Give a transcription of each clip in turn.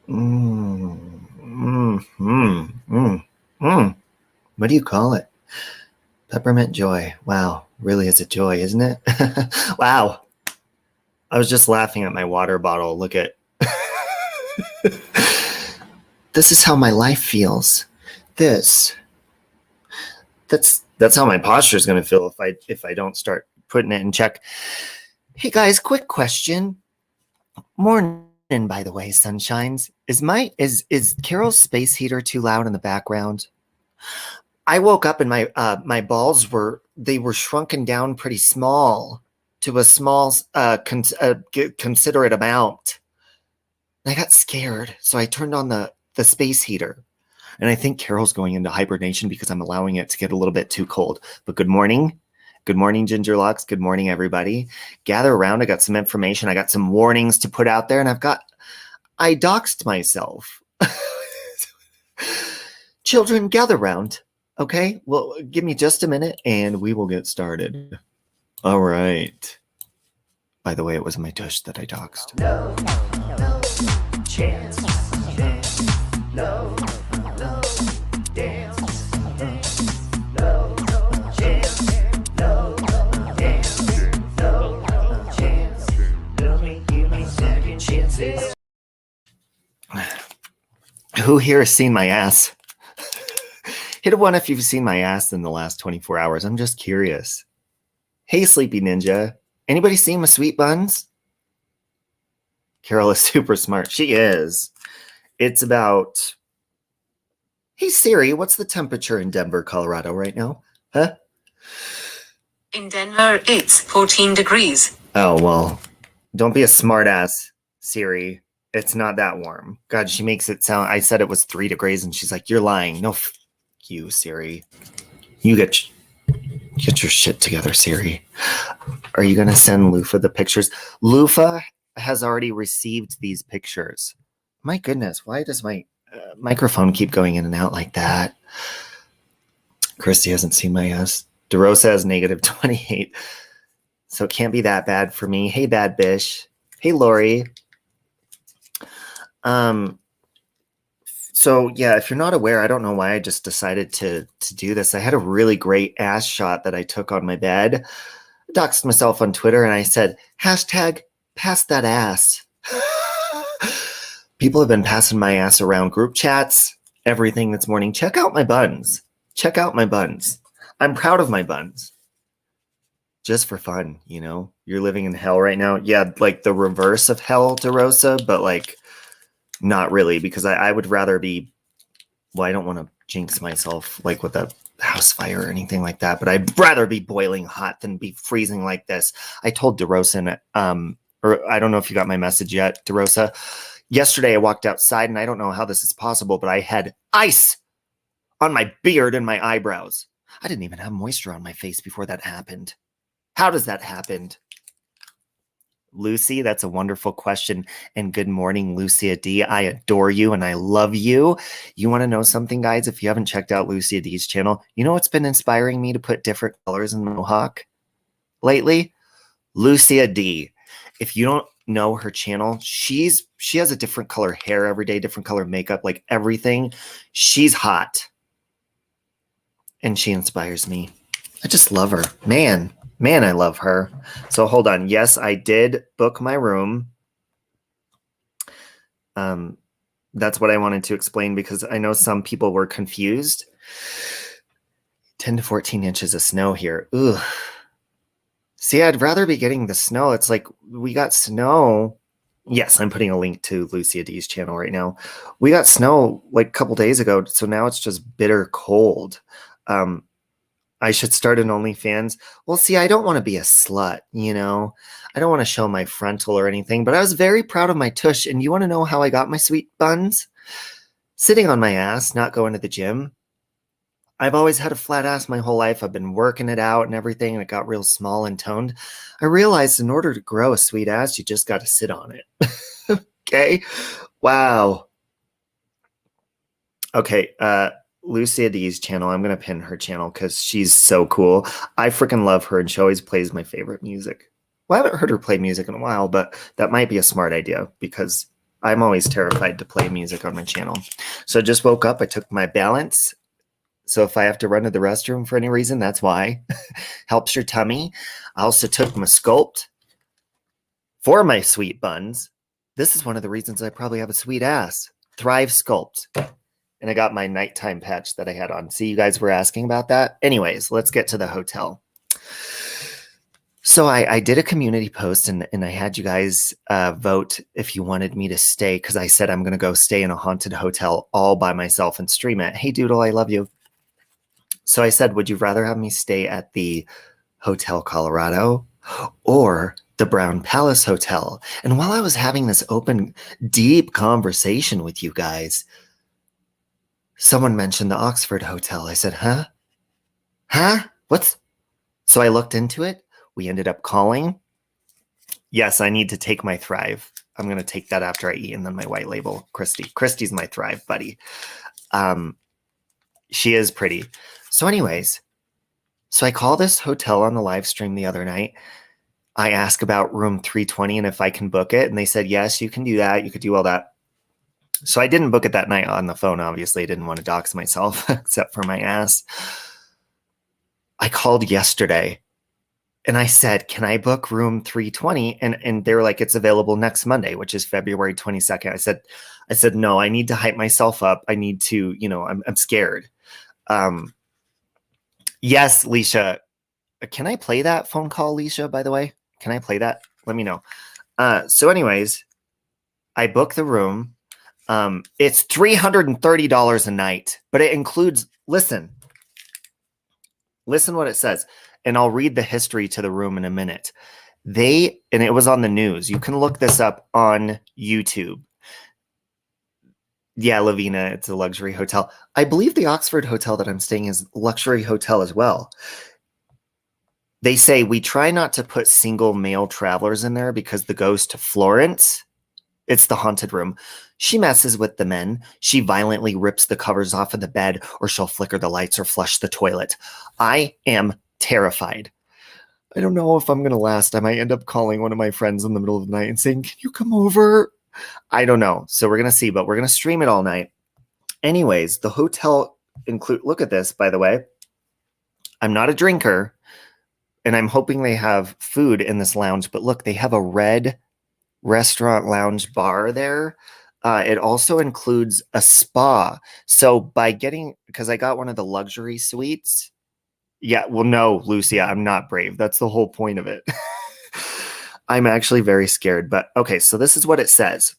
Mm, mm, mm, mm, mm. What do you call it? Peppermint joy. Wow, really is a joy, isn't it? Wow. I was just laughing at my water bottle. Look at this is how my life feels. This. That's how my posture is going to feel if I don't start putting it in check. Hey guys, quick question. Morning, by the way, sunshines. Is Carol's space heater too loud in the background? I woke up and my balls were shrunken down pretty small to a small considerate amount. I got scared, so I turned on the space heater. And I think Carol's going into hibernation because I'm allowing it to get a little bit too cold. But good morning. Good morning, Gingerlocks. Good morning, everybody. Gather around. I got some information. I got some warnings to put out there, and I doxed myself. Children, gather around. Okay? Well, give me just a minute, and we will get started. All right. By the way, it was my tush that I doxed. No chance. No dance. No chance. No dance. No chance. Give me second chances. Who here has seen my ass? Hit a one if you've seen my ass in the last 24 hours. I'm just curious. Hey, Sleepy Ninja. Anybody seen my sweet buns? Carol is super smart. She is. It's about... Hey, Siri, what's the temperature in Denver, Colorado right now? Huh? In Denver, it's 14 degrees. Oh, well, don't be a smartass, Siri. It's not that warm. God, she makes it sound... I said it was 3 degrees, and she's like, you're lying. No, you, Siri. You get your shit together, Siri. Are you going to send Lufa the pictures? Lufa has already received these pictures. My goodness, why does my microphone keep going in and out like that? Christy hasn't seen my ass. DeRosa has negative 28. So it can't be that bad for me. Hey, Bad Bish. Hey, Lori. So yeah, if you're not aware, I don't know why I just decided to do this. I had a really great ass shot that I took on my bed. I doxed myself on Twitter and I said, hashtag pass that ass. People have been passing my ass around group chats, everything this morning. Check out my buns. Check out my buns. I'm proud of my buns. Just for fun, you know? You're living in hell right now. Yeah, like the reverse of hell, DeRosa, but like not really, because I would rather be, well, I don't want to jinx myself like with a house fire or anything like that, but I'd rather be boiling hot than be freezing like this. I told DeRosa, or I don't know if you got my message yet, DeRosa. Yesterday I walked outside and I don't know how this is possible, but I had ice on my beard and my eyebrows. I didn't even have moisture on my face before that happened. How does that happen? Lucy, that's a wonderful question. And good morning, Lucia D. I adore you and I love you. You want to know something, guys? If you haven't checked out Lucia D's channel, you know what's been inspiring me to put different colors in the mohawk lately? Lucia D. If you don't know her channel, she has a different color hair every day, different color makeup, like everything. She's hot. And she inspires me. I just love her. Man, I love her. So hold on. Yes, I did book my room. That's what I wanted to explain because I know some people were confused. 10 to 14 inches of snow here. Ugh. See, I'd rather be getting the snow. It's like we got snow. Yes, I'm putting a link to Lucia D's channel right now. We got snow like a couple days ago, so now it's just bitter cold. I should start an OnlyFans. Well, see, I don't want to be a slut, you know? I don't want to show my frontal or anything, but I was very proud of my tush. And you want to know how I got my sweet buns? Sitting on my ass, not going to the gym. I've always had a flat ass my whole life. I've been working it out and everything, and it got real small and toned. I realized in order to grow a sweet ass, you just got to sit on it. Okay? Wow. Okay, Lucia D's channel. I'm going to pin her channel because she's so cool. I freaking love her, and she always plays my favorite music. Well, I haven't heard her play music in a while, but that might be a smart idea because I'm always terrified to play music on my channel. So I just woke up. I took my balance. So if I have to run to the restroom for any reason, that's why. Helps your tummy. I also took my Sculpt for my sweet buns. This is one of the reasons I probably have a sweet ass. Thrive Sculpt. And I got my nighttime patch that I had on. See, you guys were asking about that. Anyways, let's get to the hotel. So I did a community post and I had you guys vote if you wanted me to stay, because I said I'm going to go stay in a haunted hotel all by myself and stream it. Hey, Doodle, I love you. So I said, would you rather have me stay at the Hotel Colorado or the Brown Palace Hotel? And while I was having this open, deep conversation with you guys, someone mentioned the Oxford Hotel. I said, huh? Huh? What's... So I looked into it. We ended up calling. Yes, I need to take my Thrive. I'm going to take that after I eat, and then my white label, Christy. Christy's my Thrive buddy. She is pretty. So anyways, so I call this hotel on the live stream the other night. I ask about room 320 and if I can book it. And they said, yes, you can do that. You could do all that. So I didn't book it that night on the phone. Obviously, I didn't want to dox myself except for my ass. I called yesterday and I said, can I book room 320? And they were like, it's available next Monday, which is February 22nd. I said, no, I need to hype myself up. I need to, I'm scared. Yes, Leisha. Can I play that phone call, Leisha, by the way? Can I play that? Let me know. So anyways, I booked the room. It's $330 a night, but it includes, listen what it says. And I'll read the history to the room in a minute. And it was on the news. You can look this up on YouTube. Yeah, Lavina, it's a luxury hotel. I believe the Oxford hotel that I'm staying is a luxury hotel as well. They say we try not to put single male travelers in there because the ghost Florence, it's the haunted room. She messes with the men. She violently rips the covers off of the bed, or she'll flicker the lights or flush the toilet. I am terrified. I don't know if I'm going to last. I might end up calling one of my friends in the middle of the night and saying, can you come over? I don't know. So we're going to see, but we're going to stream it all night. Anyways, the hotel look at this, by the way. I'm not a drinker, and I'm hoping they have food in this lounge, but look, they have a red restaurant lounge bar there. It also includes a spa. So because I got one of the luxury suites. Yeah, well, no, Lucia, I'm not brave. That's the whole point of it. I'm actually very scared, but okay, so this is what it says.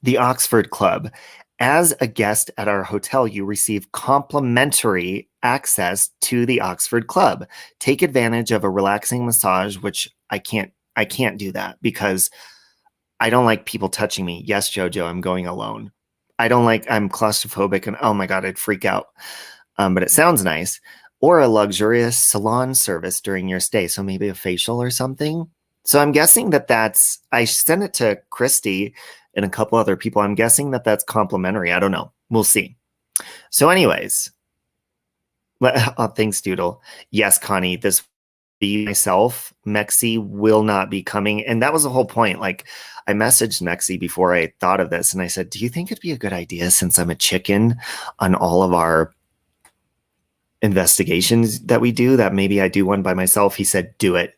The Oxford Club. As a guest at our hotel, you receive complimentary access to the Oxford Club. Take advantage of a relaxing massage, which I can't do that because I don't like people touching me. Yes, Jojo, I'm going alone. I'm claustrophobic and oh my God, I'd freak out. But it sounds nice. Or a luxurious salon service during your stay. So maybe a facial or something. So I'm guessing I sent it to Christy and a couple other people. I'm guessing that's complimentary. I don't know. We'll see. So anyways, thanks, Doodle. Yes, Connie, this be myself. Mexi will not be coming. And that was the whole point. Like, I messaged Mexi before I thought of this. And I said, do you think it'd be a good idea, since I'm a chicken on all of our investigations that we do, that maybe I do one by myself? He said, do it.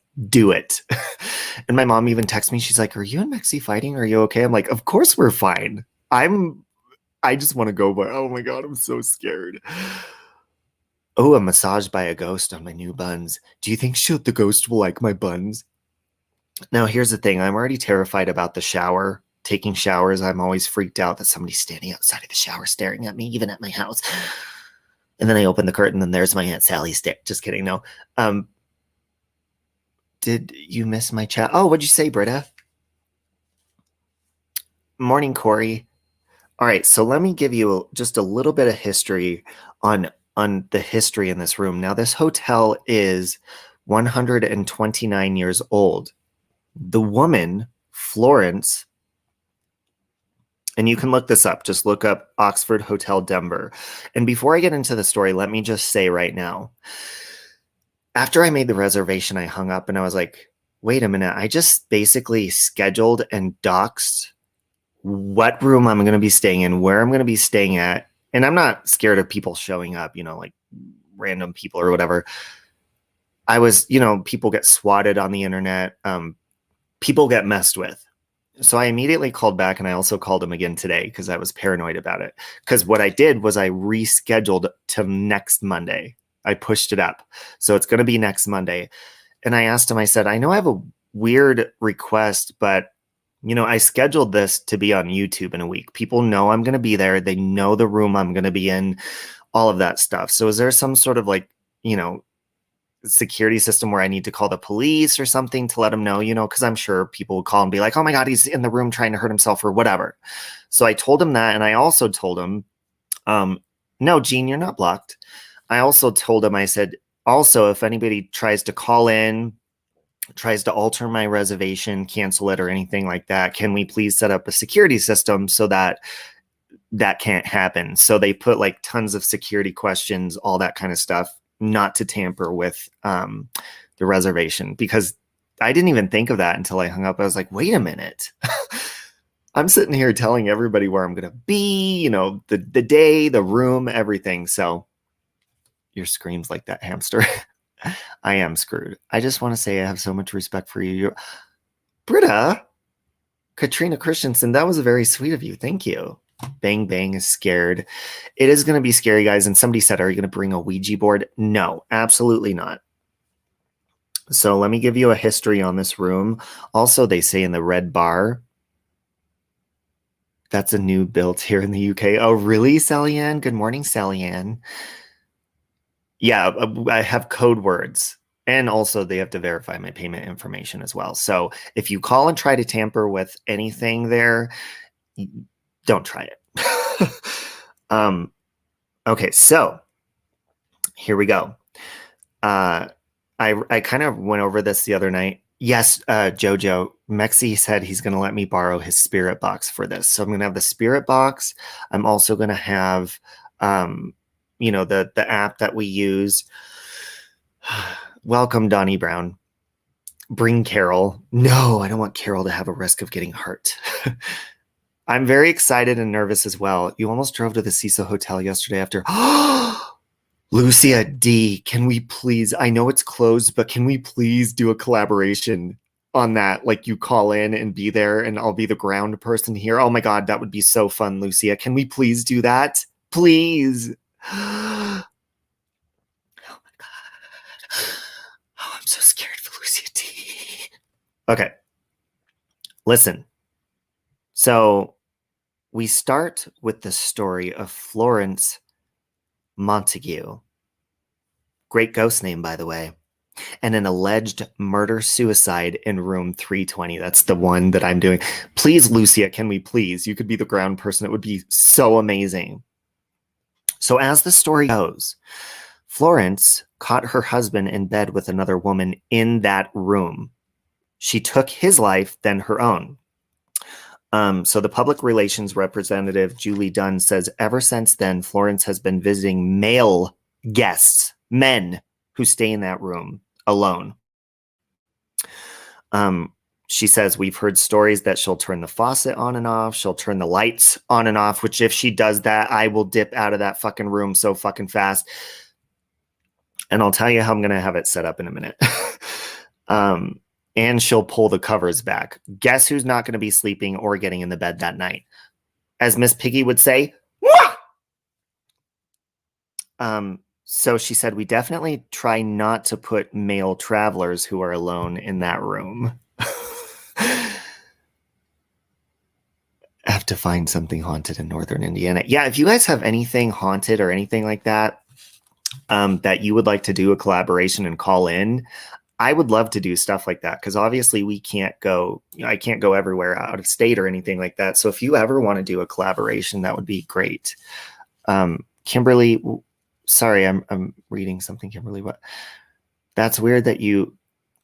And my mom even texted me. She's like, are you and Mexi fighting? Are you okay? I'm like, of course we're fine. I just want to go, but oh my God, I'm so scared. Oh, a massage by a ghost on my new buns. Do you think the ghost will like my buns? Now, here's the thing. I'm already terrified about the shower. Taking showers, I'm always freaked out that somebody's standing outside of the shower staring at me, even at my house. And then I open the curtain and there's my Aunt Sally just kidding. No. Did you miss my chat? Oh, what'd you say, Britta? Morning, Corey. All right, so let me give you just a little bit of history on the history in this room. Now, this hotel is 129 years old. The woman, Florence, and you can look this up. Just look up Oxford Hotel Denver. And before I get into the story, let me just say right now, after I made the reservation, I hung up and I was like, wait a minute. I just basically scheduled and doxed what room I'm going to be staying in, where I'm going to be staying at. And I'm not scared of people showing up, like random people or whatever. I was, people get swatted on the internet. People get messed with. So I immediately called back, and I also called him again today because I was paranoid about it. Because what I did was I rescheduled to next Monday. I pushed it up. So it's going to be next Monday. And I asked him, I said, I know I have a weird request, but I scheduled this to be on YouTube in a week. People know I'm going to be there. They know the room I'm going to be in, all of that stuff. So is there some sort of security system where I need to call the police or something to let them know, because I'm sure people would call and be like, oh my God, he's in the room trying to hurt himself or whatever. So I told him that. And I also told him, no, Gene, you're not blocked. I also told him, I said, also, if anybody tries to call in, tries to alter my reservation, cancel it or anything like that, can we please set up a security system so that that can't happen? So they put like tons of security questions, all that kind of stuff, not to tamper with the reservation, because I didn't even think of that until I hung up. I was like, wait a minute. I'm sitting here telling everybody where I'm going to be, the day, the room, everything. So your screams like that hamster. I am screwed. I just want to say I have so much respect for you. Britta, Katrina Christensen, that was very sweet of you. Thank you. Bang Bang is scared. It is going to be scary, guys. And somebody said, are you going to bring a Ouija board? No, absolutely not. So let me give you a history on this room. Also, they say in the red bar, that's a new built here in the UK. Oh, really, Sally Ann? Good morning, Sally Ann. Yeah, I have code words. And also they have to verify my payment information as well. So if you call and try to tamper with anything there, don't try it. Okay, so here we go. I kind of went over this the other night. Yes, Jojo, Mexi said he's going to let me borrow his spirit box for this. So I'm going to have the spirit box. I'm also going to have, the app that we use. Welcome, Donnie Brown. Bring Carol. No, I don't want Carol to have a risk of getting hurt. I'm very excited and nervous as well. You almost drove to the Cecil Hotel yesterday after. Lucia D, can we please, I know it's closed, but can we please do a collaboration on that? Like you call in and be there and I'll be the ground person here. Oh my God, that would be so fun, Lucia. Can we please do that? Please. Oh my God. Oh, I'm so scared for Lucia D. Okay. Listen. So we start with the story of Florence Montague. Great ghost name, by the way. And an alleged murder-suicide in room 320. That's the one that I'm doing. Please, Lucia, can we please? You could be the ground person. It would be so amazing. So as the story goes, Florence caught her husband in bed with another woman in that room. She took his life, then her own. So the public relations representative, Julie Dunn, says ever since then, Florence has been visiting male guests, men who stay in that room alone. She says, we've heard stories that she'll turn the faucet on and off. She'll turn the lights on and off, which if she does that, I will dip out of that fucking room so fucking fast. And I'll tell you how I'm going to have it set up in a minute. And she'll pull the covers back. Guess who's not going to be sleeping or getting in the bed that night? As Miss Piggy would say, wah! So she said, we definitely try not to put male travelers who are alone in that room. Have to find something haunted in Northern Indiana. Yeah, if you guys have anything haunted or anything like that, that you would like to do a collaboration and call in, I would love to do stuff like that because obviously we can't go, I can't go everywhere out of state or anything like that. So if you ever want to do a collaboration, that would be great. Kimberly, sorry, I'm reading something, Kimberly. What? That's weird that you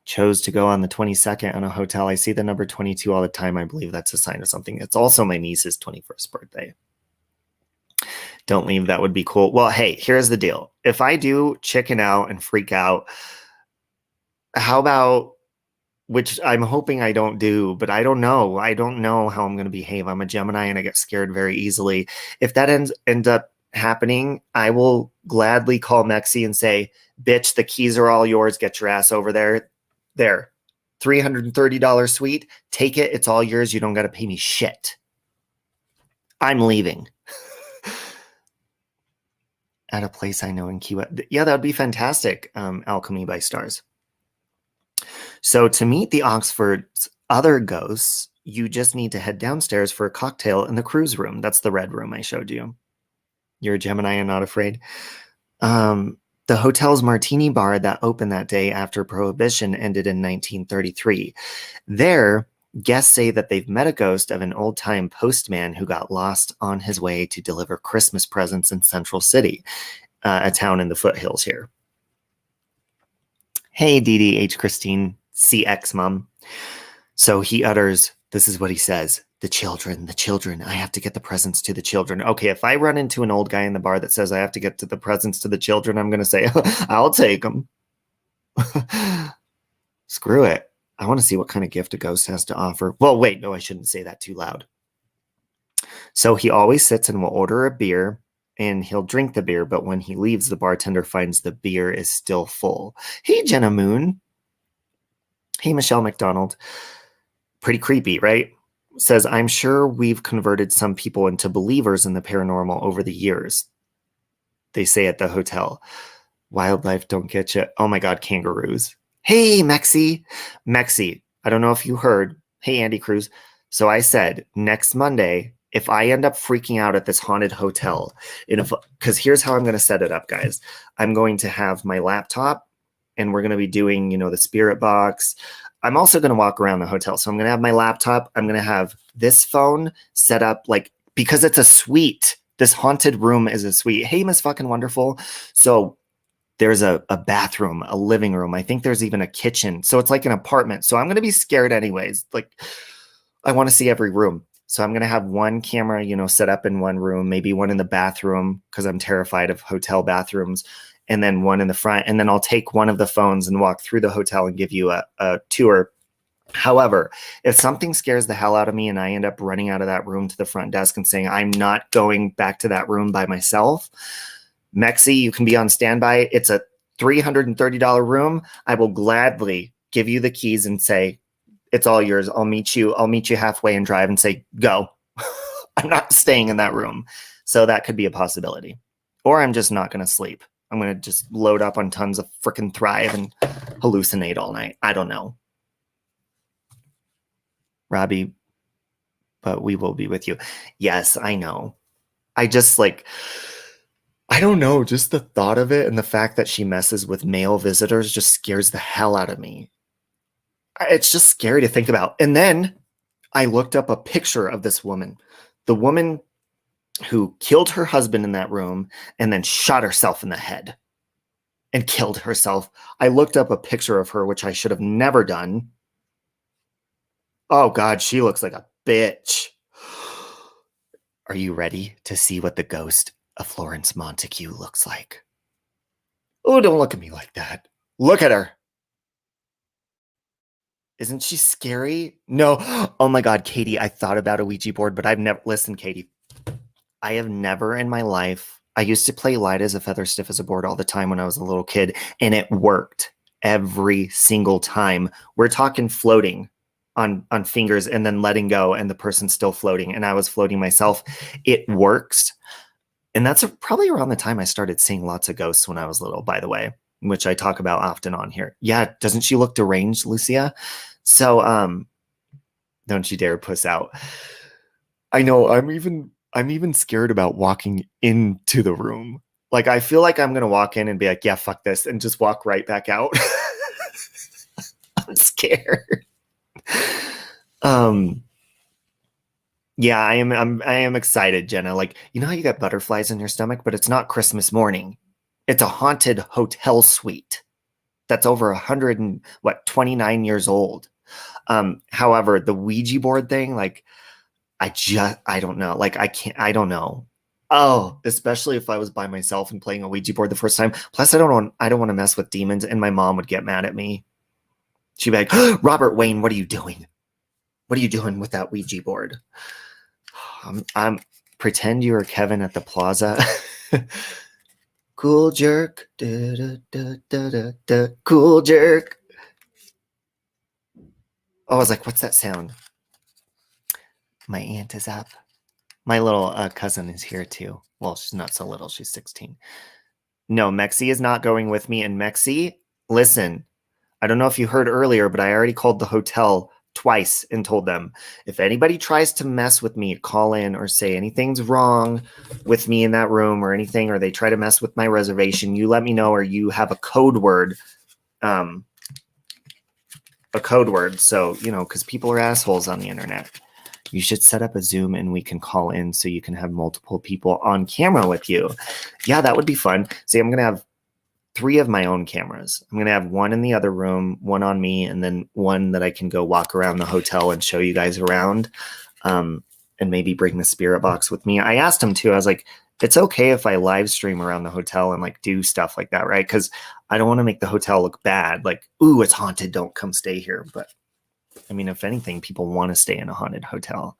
chose to go on the 22nd on a hotel. I see the number 22 all the time. I believe that's a sign of something. It's also my niece's 21st birthday. Don't leave. That would be cool. Well, hey, here's the deal. If I do chicken out and freak out, how about which I'm hoping I don't do, but I don't know. I don't know how I'm going to behave. I'm a Gemini and I get scared very easily. If that ends up happening, I will gladly call Mexi and say, bitch, the keys are all yours. Get your ass over there. There. $330 suite. Take it. It's all yours. You don't got to pay me shit. I'm leaving. At a place I know in Key West. Yeah, that would be fantastic. Alchemy by Stars. So to meet the Oxford's other ghosts, you just need to head downstairs for a cocktail in the cruise room. That's the red room I showed you. You're a Gemini and not afraid. The hotel's martini bar that opened that day after Prohibition ended in 1933. There, guests say that they've met a ghost of an old-time postman who got lost on his way to deliver Christmas presents in Central City, a town in the foothills here. Hey, DDH Christine, CX mom. So he utters, this is what he says, the children, I have to get the presents to the children. Okay, if I run into an old guy in the bar that says I have to get to the presents to the children, I'm going to say, I'll take them. Screw it. I want to see what kind of gift a ghost has to offer. Well, wait, no, I shouldn't say that too loud. So he always sits and will order a beer and he'll drink the beer, but when he leaves, the bartender finds the beer is still full. Hey, Jenna Moon. Hey, Michelle McDonald. Pretty creepy, right? Says, I'm sure we've converted some people into believers in the paranormal over the years. They say at the hotel. Wildlife don't get you. Oh my God, kangaroos. Hey, Mexi. Mexi, I don't know if you heard. Hey, Andy Cruz. So I said, next Monday, if I end up freaking out at this haunted hotel, because here's how I'm going to set it up, guys. I'm going to have my laptop, and we're going to be doing, the spirit box. I'm also going to walk around the hotel. So I'm going to have my laptop. I'm going to have this phone set up, because it's a suite. This haunted room is a suite. Hey, Miss Fucking Wonderful. So there's a bathroom, a living room. I think there's even a kitchen. So it's like an apartment. So I'm going to be scared anyways. I want to see every room. So I'm going to have one camera, set up in one room, maybe one in the bathroom because I'm terrified of hotel bathrooms, and then one in the front. And then I'll take one of the phones and walk through the hotel and give you a tour. However, if something scares the hell out of me and I end up running out of that room to the front desk and saying, I'm not going back to that room by myself, Mexi, you can be on standby. It's a $330 room. I will gladly give you the keys and say, it's all yours. I'll meet you halfway and drive and say, go. I'm not staying in that room. So that could be a possibility. Or I'm just not going to sleep. I'm going to just load up on tons of frickin' Thrive and hallucinate all night. I don't know. Robbie, but we will be with you. Yes, I know. I just I don't know. Just the thought of it and the fact that she messes with male visitors just scares the hell out of me. It's just scary to think about. And then I looked up a picture of this woman, the woman who killed her husband in that room and then shot herself in the head and killed herself. I looked up a picture of her, which I should have never done. Oh God, she looks like a bitch. Are you ready to see what the ghost of Florence Montague looks like? Oh, don't look at me like that. Look at her. Isn't she scary? No. Oh my God, Katie, I thought about a Ouija board, but I've never, listen, Katie, I have never in my life, I used to play light as a feather, stiff as a board all the time when I was a little kid, and it worked every single time. We're talking floating on fingers and then letting go and the person's still floating and I was floating myself. It works. And that's probably around the time I started seeing lots of ghosts when I was little, by the way, which I talk about often on here. Yeah, doesn't she look deranged, Lucia? So don't you dare puss out. I know, I'm even scared about walking into the room. I feel like I'm gonna walk in and be like, yeah, fuck this, and just walk right back out. I'm scared. Yeah, I am excited, Jenna. How you got butterflies in your stomach, but it's not Christmas morning. It's a haunted hotel suite that's over 29 years old. However, the Ouija board thing, I don't know. I don't know. Oh, especially if I was by myself and playing a Ouija board the first time. Plus, I don't want to mess with demons, and my mom would get mad at me. She'd be like, Robert Wayne, what are you doing? What are you doing with that Ouija board? I'm pretend you were Kevin at the plaza. Cool jerk. Da, da, da, da, da, da. Cool jerk. Oh, I was like, what's that sound? My aunt is up. My little cousin is here too. Well, she's not so little. She's 16. No, Mexi is not going with me. And Mexi, listen, I don't know if you heard earlier, but I already called the hotel twice and told them, if anybody tries to mess with me, call in or say anything's wrong with me in that room or anything, or they try to mess with my reservation, you let me know, or you have a code word. So, because people are assholes on the internet. You should set up a Zoom and we can call in so you can have multiple people on camera with you. Yeah, that would be fun. See, I'm going to have 3 of my own cameras. I'm going to have one in the other room, one on me, and then one that I can go walk around the hotel and show you guys around, and maybe bring the spirit box with me. I asked him too. I was like, it's okay if I live stream around the hotel and like do stuff like that, right? Because I don't want to make the hotel look bad. Like, ooh, it's haunted. Don't come stay here. But I mean, if anything, people want to stay in a haunted hotel.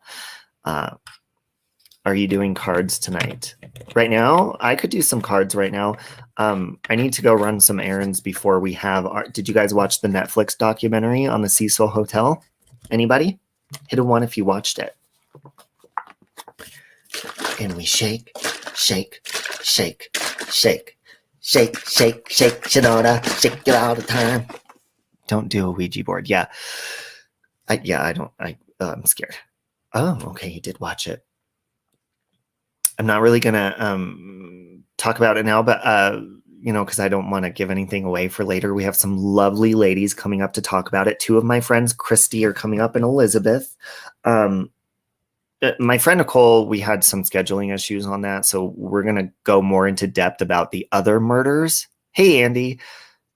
Are you doing cards tonight? Right now, I could do some cards right now. I need to go run some errands before we have our... Did you guys watch the Netflix documentary on the Cecil Hotel? Anybody? Hit a 1 if you watched it. And we shake, shake, shake, shake, shake, shake, shake, Shinoda, shake it all the time. Don't do a Ouija board. Yeah. I'm scared. Oh, okay, you did watch it. I'm not really gonna talk about it now, but because I don't want to give anything away for later. We have some lovely ladies coming up to talk about it. 2 of my friends, Christy, are coming up, and Elizabeth. My friend Nicole, we had some scheduling issues on that, so we're gonna go more into depth about the other murders. Hey, Andy,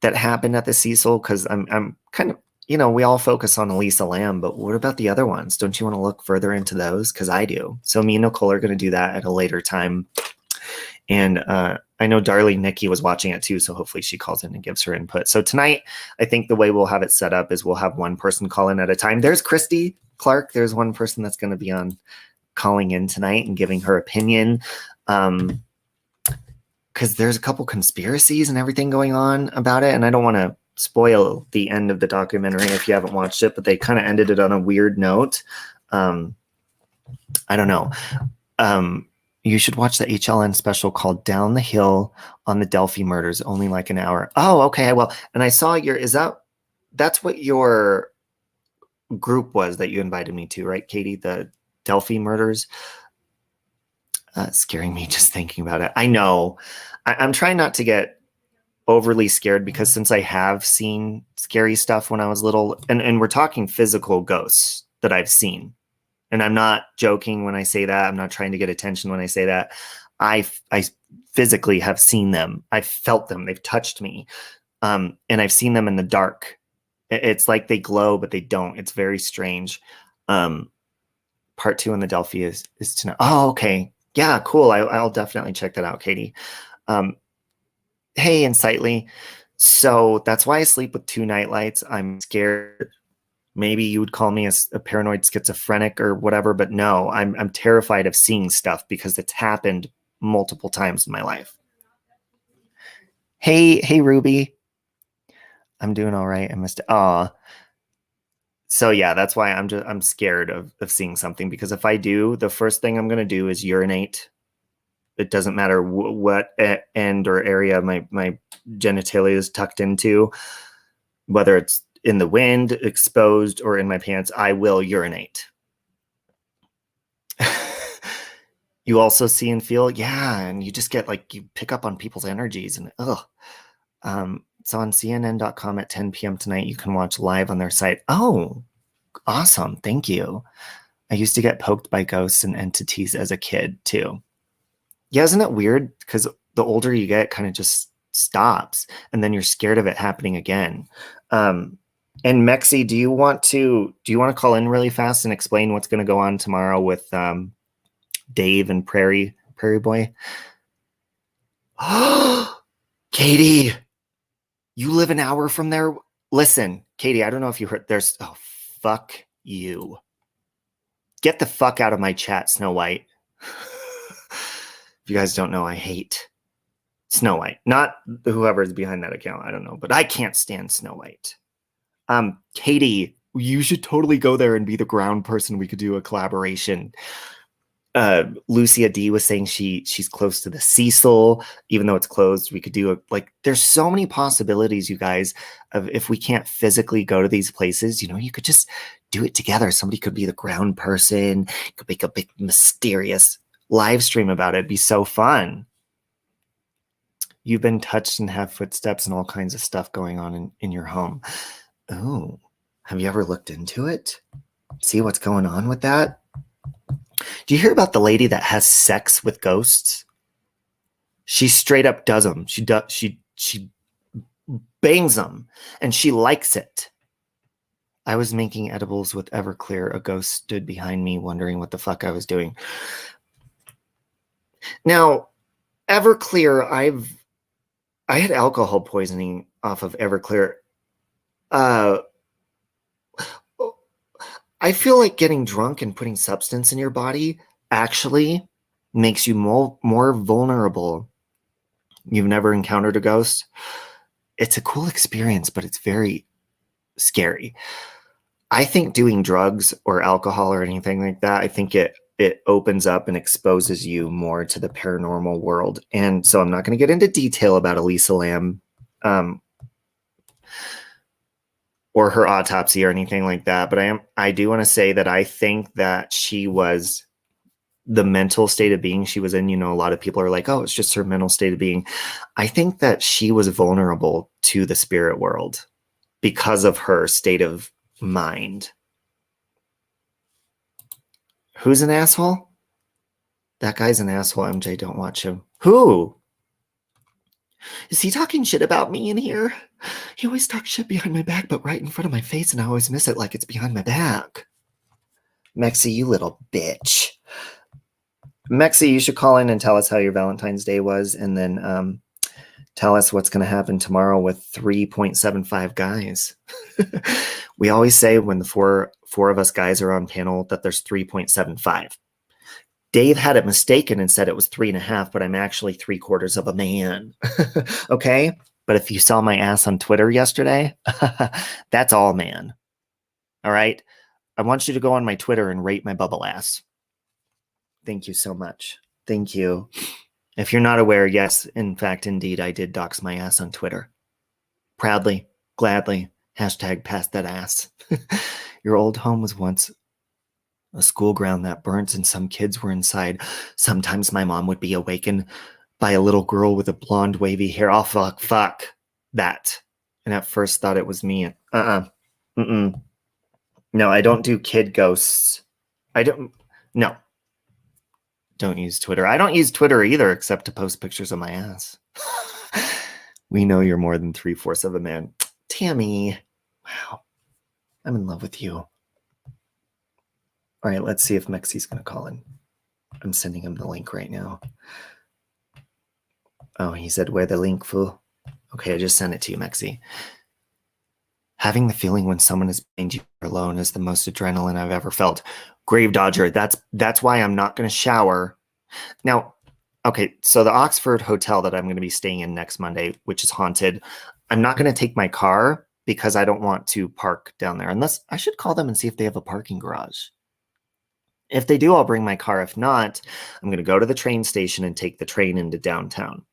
that happened at the Cecil, because I'm kind of, we all focus on Elisa Lam, but what about the other ones? Don't you want to look further into those? Because I do. So me and Nicole are going to do that at a later time. And I know Darling Nikki was watching it too, so hopefully she calls in and gives her input. So tonight, I think the way we'll have it set up is we'll have one person call in at a time. There's Christy Clark. There's one person that's going to be on calling in tonight and giving her opinion. Because there's a couple conspiracies and everything going on about it, and I don't want to spoil the end of the documentary if you haven't watched it, but they kind of ended it on a weird note. I don't know. You should watch the HLN special called Down the Hill on the Delphi Murders, only like an hour. Oh, okay. Well, and I saw that's what your group was that you invited me to, right, Katie? The Delphi Murders. Scaring me just thinking about it. I know. I'm trying not to get overly scared, because since I have seen scary stuff when I was little, and we're talking physical ghosts that I've seen, and I'm not joking when I say that. I'm not trying to get attention when I say that. I physically have seen them. I've felt them. They've touched me. And I've seen them in the dark. It's like they glow, but they don't. It's very strange. Part 2 in the Delphi is tonight. Oh, okay. Yeah, cool. I'll definitely check that out, Katie. Hey, Insightly. So that's why I sleep with 2 nightlights. I'm scared. Maybe you would call me a paranoid schizophrenic or whatever, but no, I'm terrified of seeing stuff because it's happened multiple times in my life. Hey, Ruby. I'm doing all right. I missed it. So yeah, that's why I'm scared of seeing something, because if I do, the first thing I'm gonna do is urinate. It doesn't matter what end or area my genitalia is tucked into, whether it's in the wind, exposed, or in my pants, I will urinate. You also see and feel, yeah, and you just get you pick up on people's energies, and it's on CNN.com at 10 p.m. tonight. You can watch live on their site. Oh, awesome. Thank you. I used to get poked by ghosts and entities as a kid too. Yeah, isn't it weird? Because the older you get, it kind of just stops, and then you're scared of it happening again. And Mexi, do you want to call in really fast and explain what's going to go on tomorrow with Dave and Prairie Boy? Katie, you live an hour from there. Listen, Katie, I don't know if you heard, oh, fuck you. Get the fuck out of my chat, Snow White. If you guys don't know, I hate Snow White. Not whoever's behind that account, I don't know, but I can't stand Snow White. Katie, you should totally go there and be the ground person. We could do a collaboration. Lucia D was saying she's close to the Cecil, even though it's closed. We could do it. Like, there's so many possibilities, you guys, of if we can't physically go to these places, you could just do it together. Somebody could be the ground person, could make a big mysterious live stream about it. It'd be so fun. You've been touched and have footsteps and all kinds of stuff going on in your home. Oh, have you ever looked into it? See what's going on with that? Do you hear about the lady that has sex with ghosts? She straight up does them. She bangs them, and she likes it. I was making edibles with Everclear. A ghost stood behind me, wondering what the fuck I was doing. Now, Everclear, I had alcohol poisoning off of Everclear. I feel like getting drunk and putting substance in your body actually makes you more vulnerable. You've never encountered a ghost? It's a cool experience, but it's very scary. I think doing drugs or alcohol or anything like that, I think it opens up and exposes you more to the paranormal world. And so I'm not going to get into detail about Elisa Lam or her autopsy or anything like that. But I do want to say that I think that she was the mental state of being she was in. A lot of people are like, oh, it's just her mental state of being. I think that she was vulnerable to the spirit world because of her state of mind. Who's an asshole? That guy's an asshole, MJ. Don't watch him. Who? Is he talking shit about me in here? He always talks shit behind my back, but right in front of my face, and I always miss it like it's behind my back. Mexi, you little bitch. Mexi, you should call in and tell us how your Valentine's Day was, and then tell us what's going to happen tomorrow with 3.75 guys. We always say when the four of us guys are on panel that there's 3.75. Dave had it mistaken and said it was 3.5, but I'm actually 3/4 of a man. Okay? But if you saw my ass on Twitter yesterday, that's all man. All right? I want you to go on my Twitter and rate my bubble ass. Thank you so much. Thank you. If you're not aware, yes, in fact, indeed, I did dox my ass on Twitter. Proudly, gladly, hashtag pass that ass. Your old home was once a school ground that burnt and some kids were inside. Sometimes my mom would be awakened by a little girl with a blonde wavy hair. Oh, fuck that. And at first thought it was me. No, I don't do kid ghosts. No. Don't use Twitter. I don't use Twitter either, except to post pictures of my ass. We know you're more than 3/4 of a man. Tammy. Wow. I'm in love with you. All right, let's see if Mexi's going to call in. I'm sending him the link right now. Oh, he said, where the link, fool? Okay, I just sent it to you, Mexi. Having the feeling when someone is behind you alone is the most adrenaline I've ever felt. Grave Dodger, that's why I'm not going to shower. Now, okay, so the Oxford hotel that I'm going to be staying in next Monday, which is haunted, I'm not going to take my car because I don't want to park down there. Unless I should call them and see if they have a parking garage. If they do, I'll bring my car. If not, I'm going to go to the train station and take the train into downtown.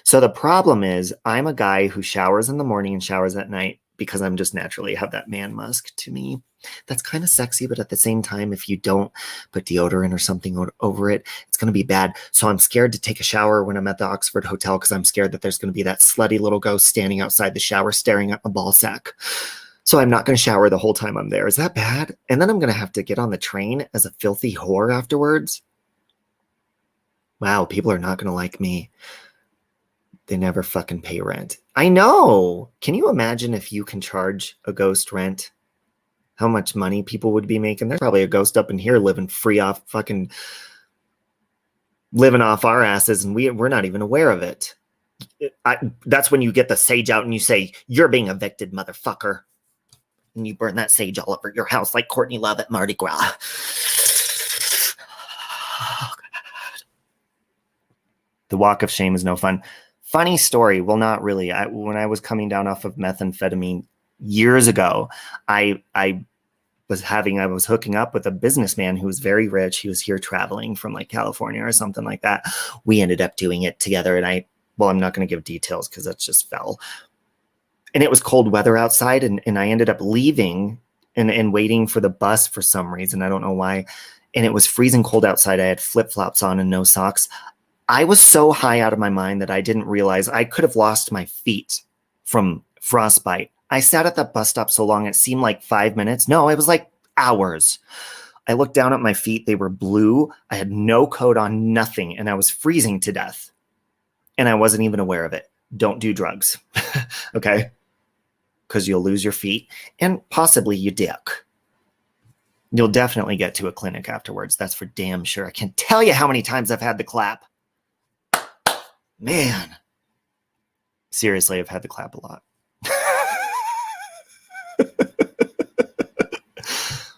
So the problem is I'm a guy who showers in the morning and showers at night because I'm just naturally have that man musk to me. That's kind of sexy, but at the same time, if you don't put deodorant or something over it, it's going to be bad. So I'm scared to take a shower when I'm at the Oxford Hotel because I'm scared that there's going to be that slutty little ghost standing outside the shower staring at my ball sack. So I'm not going to shower the whole time I'm there. Is that bad? And then I'm going to have to get on the train as a filthy whore afterwards. Wow, people are not going to like me. They never fucking pay rent. I know. Can you imagine if you can charge a ghost rent? How much money people would be making? There's probably a ghost up in here living free off fucking living off our asses, and we're not even aware of it. That's when you get the sage out and you say, you're being evicted, motherfucker. And you burn that sage all over your house like Courtney Love at Mardi Gras. The walk of shame is no fun. Funny story. Well, not really. When I was coming down off of methamphetamine years ago, I was hooking up with a businessman who was very rich. He was here traveling from like California or something like that. We ended up doing it together. And I'm not going to give details because that's just fell. And it was cold weather outside. And I ended up leaving and waiting for the bus for some reason. I don't know why. And it was freezing cold outside. I had flip-flops on and no socks. I was so high out of my mind that I didn't realize I could have lost my feet from frostbite. I sat at that bus stop so long, it seemed like 5 minutes. No, it was like hours. I looked down at my feet. They were blue. I had no coat on, nothing, and I was freezing to death. And I wasn't even aware of it. Don't do drugs, okay? Because you'll lose your feet and possibly your dick. You'll definitely get to a clinic afterwards. That's for damn sure. I can't tell you how many times I've had the clap. Man. Seriously, I've had the clap a lot.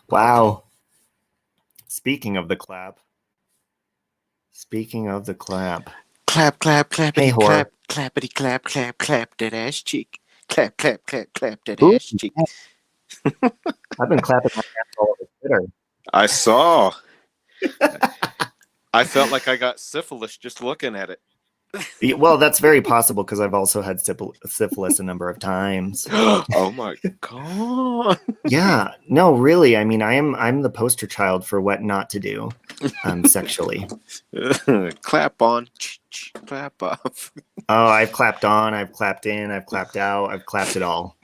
Wow. Speaking of the clap. Clap, clap, clappity, Hey, whore. clap, clappity, clap, clap, clap that ass cheek. Clap, clap, clap, clap that Ooh, ass cheek. I've been clapping my ass all over Twitter. I saw. I felt like I got syphilis just looking at it. Well, that's very possible because I've also had syphilis a number of times. Oh my god. Yeah, no, really. I mean, I'm the poster child for what not to do sexually. Clap on, clap off. Oh, I've clapped on, I've clapped in, I've clapped out, I've clapped it all.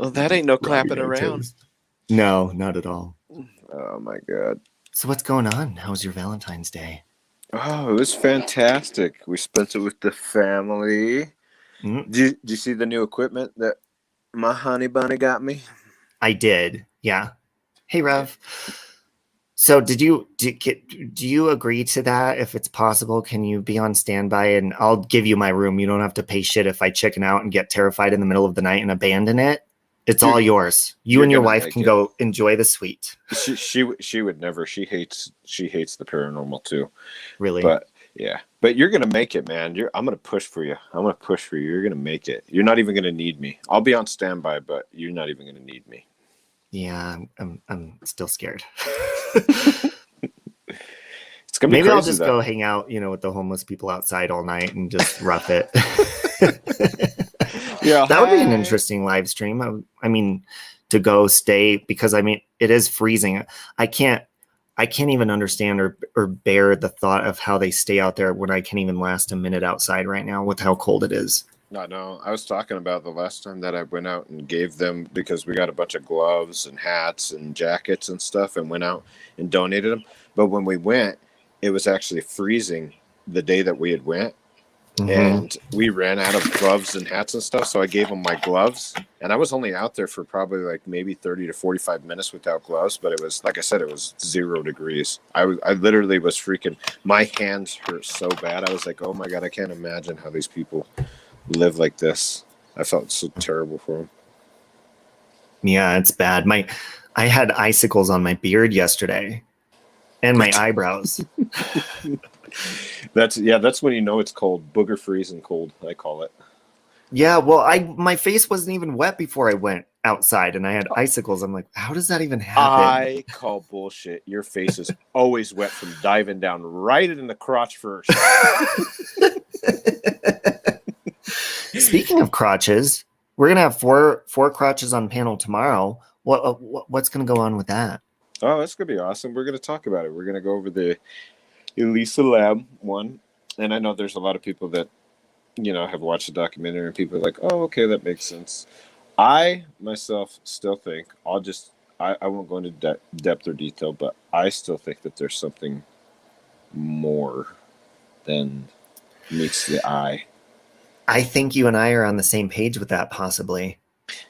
Well, that ain't no clapping around. No, not at all. Oh my god. So what's going on? How was your Valentine's Day? Oh, it was fantastic. We spent it with the family. Mm-hmm. Did you see the new equipment that my honey bunny got me? I did. Yeah. Hey, Rev. So do you agree to that? If it's possible, can you be on standby and I'll give you my room. You don't have to pay shit if I chicken out and get terrified in the middle of the night and abandon it. It's all yours. You and your wife can go enjoy the suite. She would never. She hates the paranormal too. Really? But yeah. But you're gonna make it, man. I'm gonna push for you. You're gonna make it. You're not even gonna need me. I'll be on standby, but you're not even gonna need me. Yeah, I'm still scared. It's gonna be maybe crazy, I'll just though. go hang out, with the homeless people outside all night and just rough it. Yeah, that would be an interesting live stream. I mean, to go stay because it is freezing. I can't even understand or bear the thought of how they stay out there when I can't even last a minute outside right now with how cold it is. No, I was talking about the last time that I went out and gave them, because we got a bunch of gloves and hats and jackets and stuff and went out and donated them. But when we went, it was actually freezing the day that we had went. Mm-hmm. And we ran out of gloves and hats and stuff. So I gave them my gloves, and I was only out there for probably like maybe 30 to 45 minutes without gloves. But it was, like I said, it was 0 degrees. I literally was freaking, my hands hurt so bad. I was like, oh my God, I can't imagine how these people live like this. I felt so terrible for them. Yeah, it's bad. I had icicles on my beard yesterday and my eyebrows. That's when you know it's cold. Booger freezing cold, I call it. Yeah, well, my face wasn't even wet before I went outside and I had icicles. I'm like, how does that even happen? I call bullshit. Your face is always wet from diving down right in the crotch first. Speaking of crotches, we're gonna have four crotches on panel tomorrow. What's gonna go on with that? Oh, that's gonna be awesome. We're gonna talk about it. We're gonna go over the Elisa Lab one, and I know there's a lot of people that have watched the documentary, and people are like, oh, okay, that makes sense. I myself still think I won't go into depth or detail, but I still think that there's something more than meets the eye. I think you and I are on the same page with that, possibly.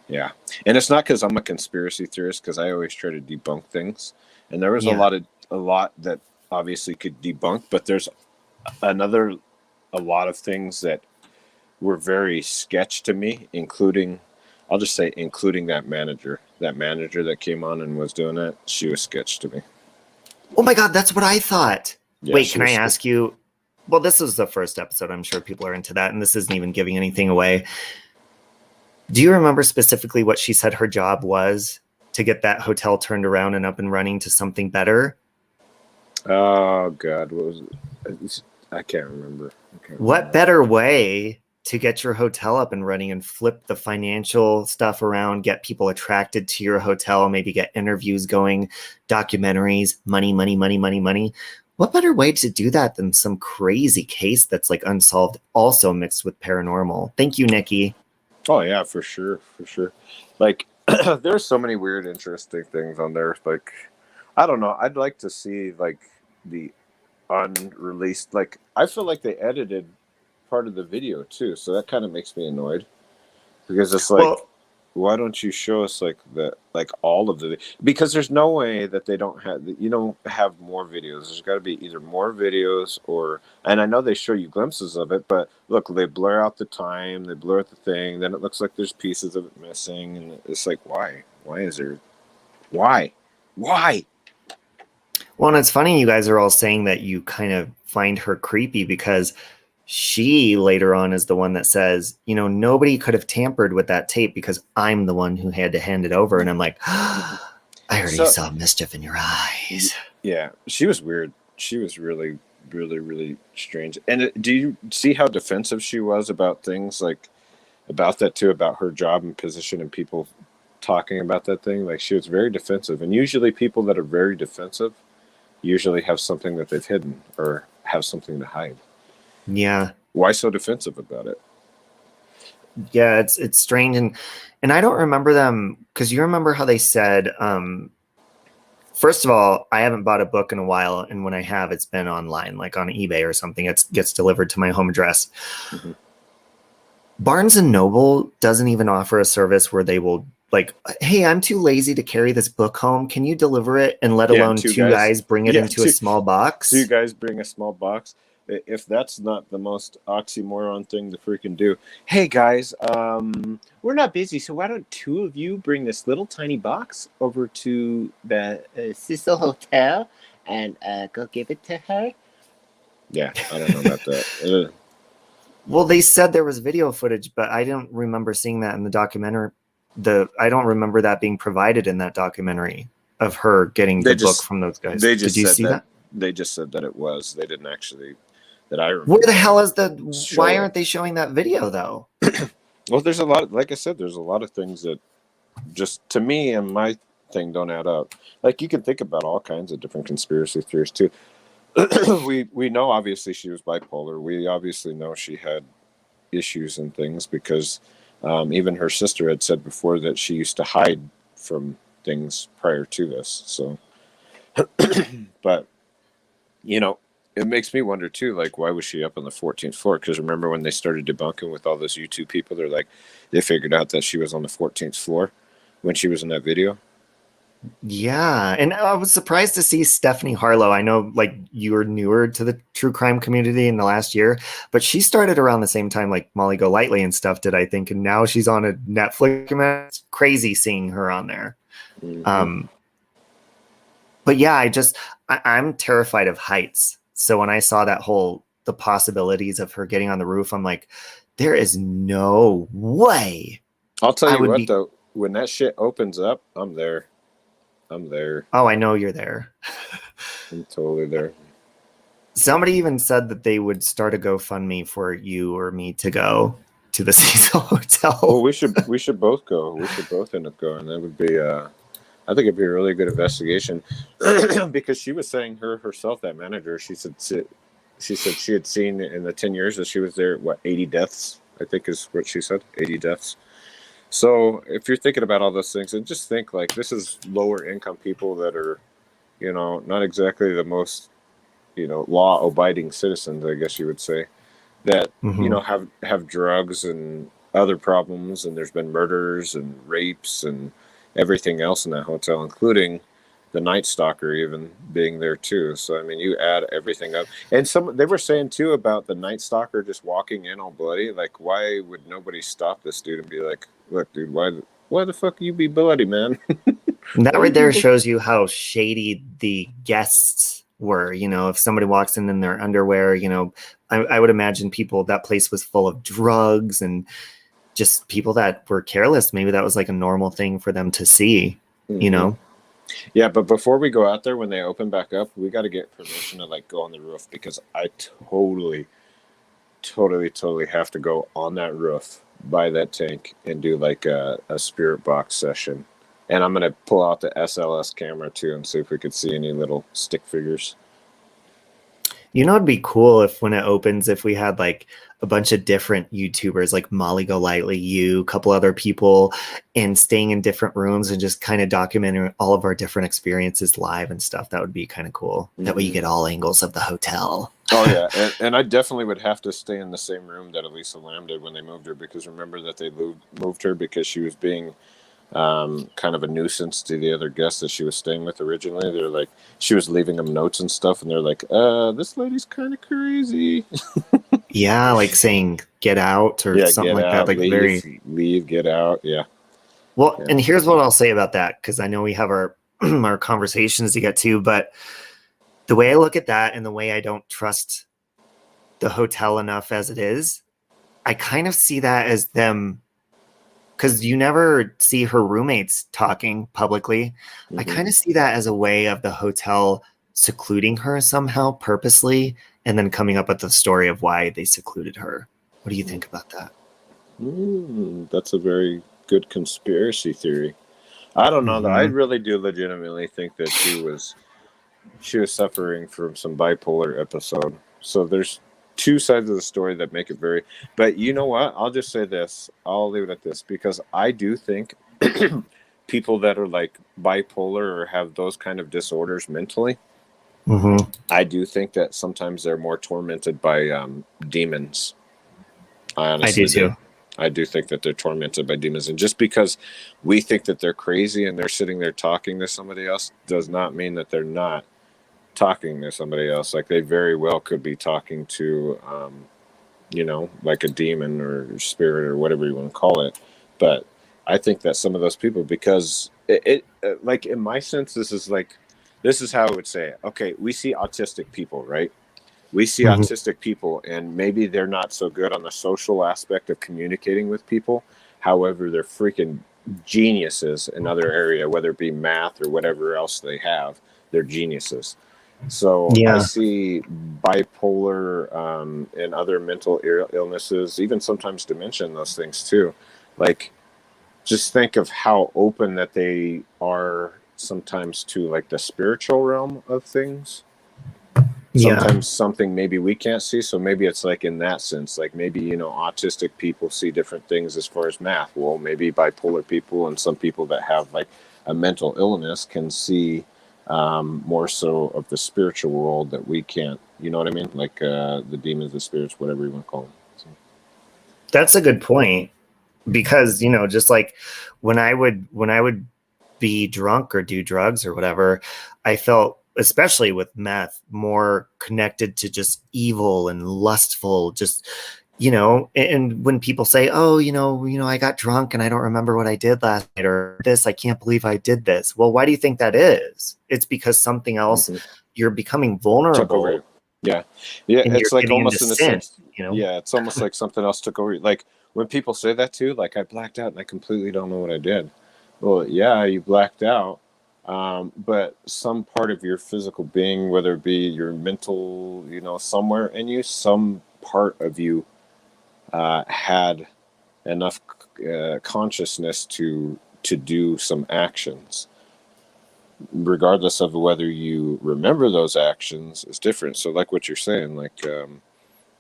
Yeah, and it's not because I'm a conspiracy theorist, because I always try to debunk things, and there was a lot that obviously could debunk, but there's a lot of things that were very sketch to me, including, I'll just say, including that manager. That manager that came on and was doing that, she was sketch to me. Oh my God, that's what I thought. Yeah, Wait, she can I was ask you? Well, this is the first episode. I'm sure people are into that, and this isn't even giving anything away. Do you remember specifically what she said her job was to get that hotel turned around and up and running to something better? Oh God, what was it? I can't remember. What better way to get your hotel up and running and flip the financial stuff around, get people attracted to your hotel, maybe get interviews going, documentaries, money, money, money, money, money. What better way to do that than some crazy case that's like unsolved, also mixed with paranormal? Thank you, Nikki. Oh yeah, for sure, for sure. Like there's so many weird, interesting things on there. Like I don't know. I'd like to see like the unreleased. Like I feel like they edited part of the video too, so that kind of makes me annoyed because it's like, Well, why don't you show us like the like all of the, because there's no way that they don't have, you don't have more videos. There's got to be either more videos or, and I know they show you glimpses of it, but look, they blur out the time, they blur out the thing, then it looks like there's pieces of it missing, and it's like, why is there, why well, and it's funny you guys are all saying that you kind of find her creepy because she later on is the one that says, you know, nobody could have tampered with that tape because I'm the one who had to hand it over. And I'm like, I already saw mischief in your eyes. Yeah, she was weird. She was really, really, really strange. And do you see how defensive she was about things like about that too, about her job and position and people talking about that thing? Like she was very defensive. And usually people that are very defensive usually have something that they've hidden or have something to hide. Yeah. Why so defensive about it? Yeah, it's strange. And I don't remember them because you remember how they said, first of all, I haven't bought a book in a while, and when I have, it's been online, like on eBay or something. It gets delivered to my home address. Mm-hmm. Barnes and Noble doesn't even offer a service where they will like, hey, I'm too lazy to carry this book home. Can you deliver it? And let alone two guys bring it into a small box. Two guys bring a small box. If that's not the most oxymoron thing to freaking do. Hey guys, we're not busy, so why don't two of you bring this little tiny box over to the Cecil Hotel and go give it to her? Yeah, I don't know about that. Well, they said there was video footage, but I don't remember seeing that in the documentary. I don't remember that being provided in that documentary of her getting the book from those guys. They just Did you see that? They just said that it was. They didn't actually. That I remember. Where the hell is why aren't they showing that video though? Well, there's a lot, like I said, there's a lot of things that just to me and my thing don't add up. Like you can think about all kinds of different conspiracy theories too. we know obviously she was bipolar. We obviously know she had issues and things because even her sister had said before that she used to hide from things prior to this. So, but you know, it makes me wonder too, like why was she up on the 14th floor? Because remember when they started debunking with all those YouTube people, they're like, they figured out that she was on the 14th floor when she was in that video. Yeah, and I was surprised to see Stephanie Harlow. I know, like, you were newer to the true crime community in the last year, but she started around the same time, like Molly Golightly and stuff did, I think, and now she's on a Netflix. It's crazy seeing her on there. Mm-hmm. But yeah, I'm terrified of heights. So when I saw the possibilities of her getting on the roof, I'm like, there is no way. I'll tell you what, though, when that shit opens up, I'm there. Oh, I know you're there. I'm totally there. Somebody even said that they would start a GoFundMe for you or me to go to the Cecil Hotel. Well, we should both go. We should both end up going. That would be, I think it'd be a really good investigation because she was saying herself, that manager, she said she had seen in the 10 years that she was there, 80 deaths, I think is what she said, 80 deaths. So if you're thinking about all those things, and just think like this is lower income people that are, you know, not exactly the most, you know, law abiding citizens, I guess you would say, that, mm-hmm. you know, have drugs and other problems. And there's been murders and rapes and everything else in that hotel, including the Night Stalker even being there too. So I mean, you add everything up, and they were saying too about the Night Stalker just walking in all bloody. Like, why would nobody stop this dude and be like, "Look, dude, why the fuck you be bloody, man?" That right there shows you how shady the guests were. You know, if somebody walks in their underwear, you know, I would imagine that place was full of drugs and just people that were careless. Maybe that was like a normal thing for them to see, you know? Yeah, but before we go out there, when they open back up, we got to get permission to like go on the roof, because I totally have to go on that roof by that tank and do like a spirit box session. And I'm going to pull out the SLS camera too and see if we could see any little stick figures. You know, it'd be cool if when it opens, if we had like a bunch of different YouTubers like Molly Golightly, you, a couple other people, and staying in different rooms and just kind of documenting all of our different experiences live and stuff. That would be kind of cool. That way you get all angles of the hotel. Oh, yeah. And I definitely would have to stay in the same room that Elisa Lam did when they moved her, because remember that they moved her because she was being kind of a nuisance to the other guests that she was staying with originally. They're like, she was leaving them notes and stuff, and they're like, this lady's kind of crazy. Yeah, like saying get out or something like that. Like leave, get out. Yeah. Well, and here's what I'll say about that, because I know we have our our conversations to get to, but the way I look at that and the way I don't trust the hotel enough as it is, I kind of see that as them, because you never see her roommates talking publicly. I kind of see that as a way of the hotel secluding her somehow purposely, and then coming up with the story of why they secluded her. What do you think about that? That's a very good conspiracy theory. I don't know, though. I really do legitimately think that she was suffering from some bipolar episode. So there's two sides of the story that make it very, but you know what? I'll just say this. I'll leave it at this, because I do think people that are like bipolar or have those kind of disorders mentally, I do think that sometimes they're more tormented by demons. I do too. I do think that they're tormented by demons, and just because we think that they're crazy and they're sitting there talking to somebody else does not mean that they're not talking to somebody else. Like, they very well could be talking to you know, like a demon or spirit or whatever you want to call it. But I think that some of those people, because it like, in my sense, this is how I would say it. Okay, we see autistic people, right? We see autistic people, and maybe they're not so good on the social aspect of communicating with people. However, they're freaking geniuses in other area, whether it be math or whatever else they have. They're geniuses. So I see bipolar and other mental illnesses, even sometimes dementia, and those things too. Like, just think of how open that they are sometimes to like the spiritual realm of things. Sometimes something maybe we can't see. So maybe it's like in that sense, like maybe, you know, autistic people see different things as far as math. Well, maybe bipolar people and some people that have like a mental illness can see more so of the spiritual world that we can't. You know what I mean? Like the demons, the spirits, whatever you want to call them. So. That's a good point, because, you know, just like when I would be drunk or do drugs or whatever, I felt, especially with meth, more connected to just evil and lustful, just, you know. And when people say, oh, you know, I got drunk and I don't remember what I did last night, or this, I can't believe I did this. Well, why do you think that is? It's because something else, you're becoming vulnerable. Yeah. It's like almost in a sense, you know? Yeah, it's almost like something else took over. Like when people say that too, like, I blacked out and I completely don't know what I did. Well, yeah, you blacked out. But some part of your physical being, whether it be your mental, you know, somewhere in you, some part of you had enough consciousness to do some actions. Regardless of whether you remember those actions is different. So like what you're saying, like,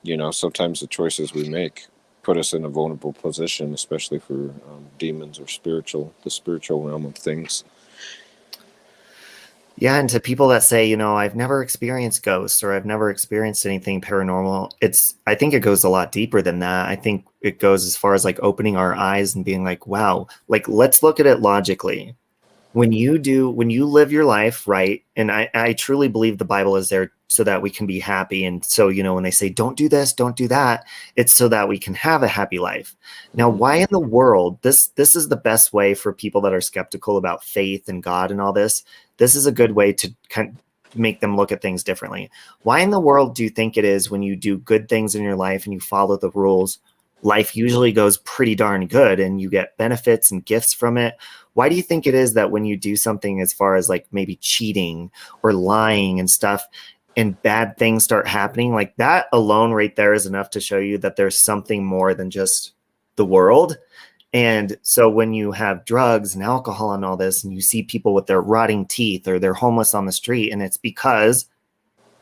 you know, sometimes the choices we make put us in a vulnerable position, especially for demons or the spiritual realm of things. Yeah, and to people that say, you know, I've never experienced ghosts or I've never experienced anything paranormal, I think it goes a lot deeper than that. I think it goes as far as like opening our eyes and being like, wow, like, let's look at it logically. when you live your life right, and I truly believe the Bible is there so that we can be happy. And so, when they say don't do this, don't do that, it's so that we can have a happy life. Now, why in the world, this is the best way for people that are skeptical about faith and God and all this. This is a good way to kind of make them look at things differently. Why in the world do you think it is when you do good things in your life and you follow the rules, life usually goes pretty darn good and you get benefits and gifts from it? Why do you think it is that when you do something as far as like maybe cheating or lying and stuff, and bad things start happening, like that alone right there is enough to show you that there's something more than just the world? And so when you have drugs and alcohol and all this, and you see people with their rotting teeth or they're homeless on the street, and it's because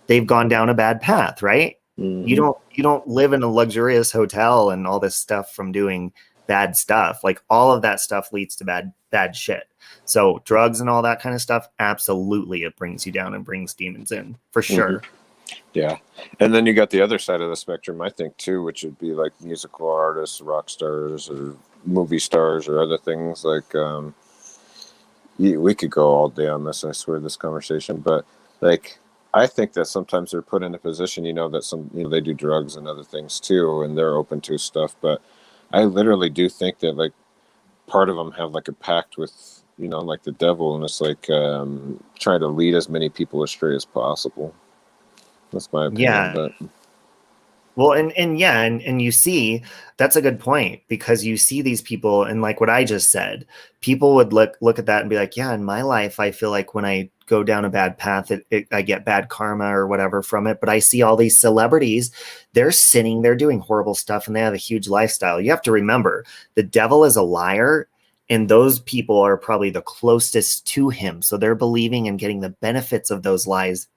they've gone down a bad path, right? Mhm. You don't live in a luxurious hotel and all this stuff from doing bad stuff. Like all of that stuff leads to bad shit. So drugs and all that kind of stuff, absolutely, it brings you down and brings demons in for sure. Yeah. And then you got the other side of the spectrum, I think, too, which would be like musical artists, rock stars, or movie stars, or other things. Like, we could go all day on this, I swear, this conversation. But, like, I think that sometimes they're put in a position, that some, they do drugs and other things, too, and they're open to stuff. But I literally do think that, like, part of them have, like, a pact with, like the devil, and it's like trying to lead as many people astray as possible. That's my opinion. Yeah. But Well, and you see, that's a good point, because you see these people, and like what I just said, people would look at that and be like, yeah, in my life, I feel like when I go down a bad path, I get bad karma or whatever from it. But I see all these celebrities, they're sinning, they're doing horrible stuff, and they have a huge lifestyle. You have to remember, the devil is a liar, and those people are probably the closest to him. So they're believing and getting the benefits of those lies,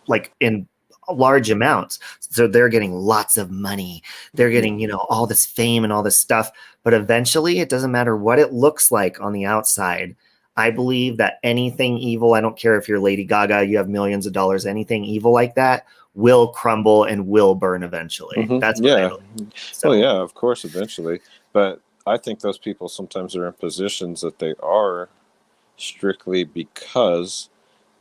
like in large amounts. So they're getting lots of money. They're getting, all this fame and all this stuff. But eventually, it doesn't matter what it looks like on the outside. I believe that anything evil, I don't care if you're Lady Gaga, you have millions of dollars, anything evil like that will crumble and will burn eventually. That's what I believe. So, well, yeah, of course, eventually. But I think those people sometimes are in positions that they are strictly because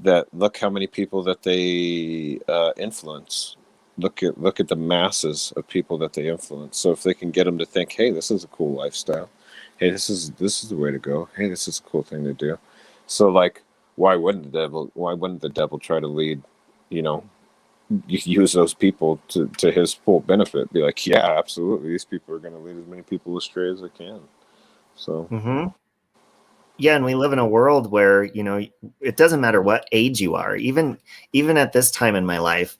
that look how many people that they influence. Look at the masses of people that they influence. So if they can get them to think, hey, this is a cool lifestyle. Hey, this is the way to go. Hey, this is a cool thing to do. So like, why wouldn't the devil try to lead, use those people to his full benefit? Be like, yeah, absolutely, these people are going to lead as many people astray as they can. So. Yeah, and we live in a world where, it doesn't matter what age you are, even at this time in my life,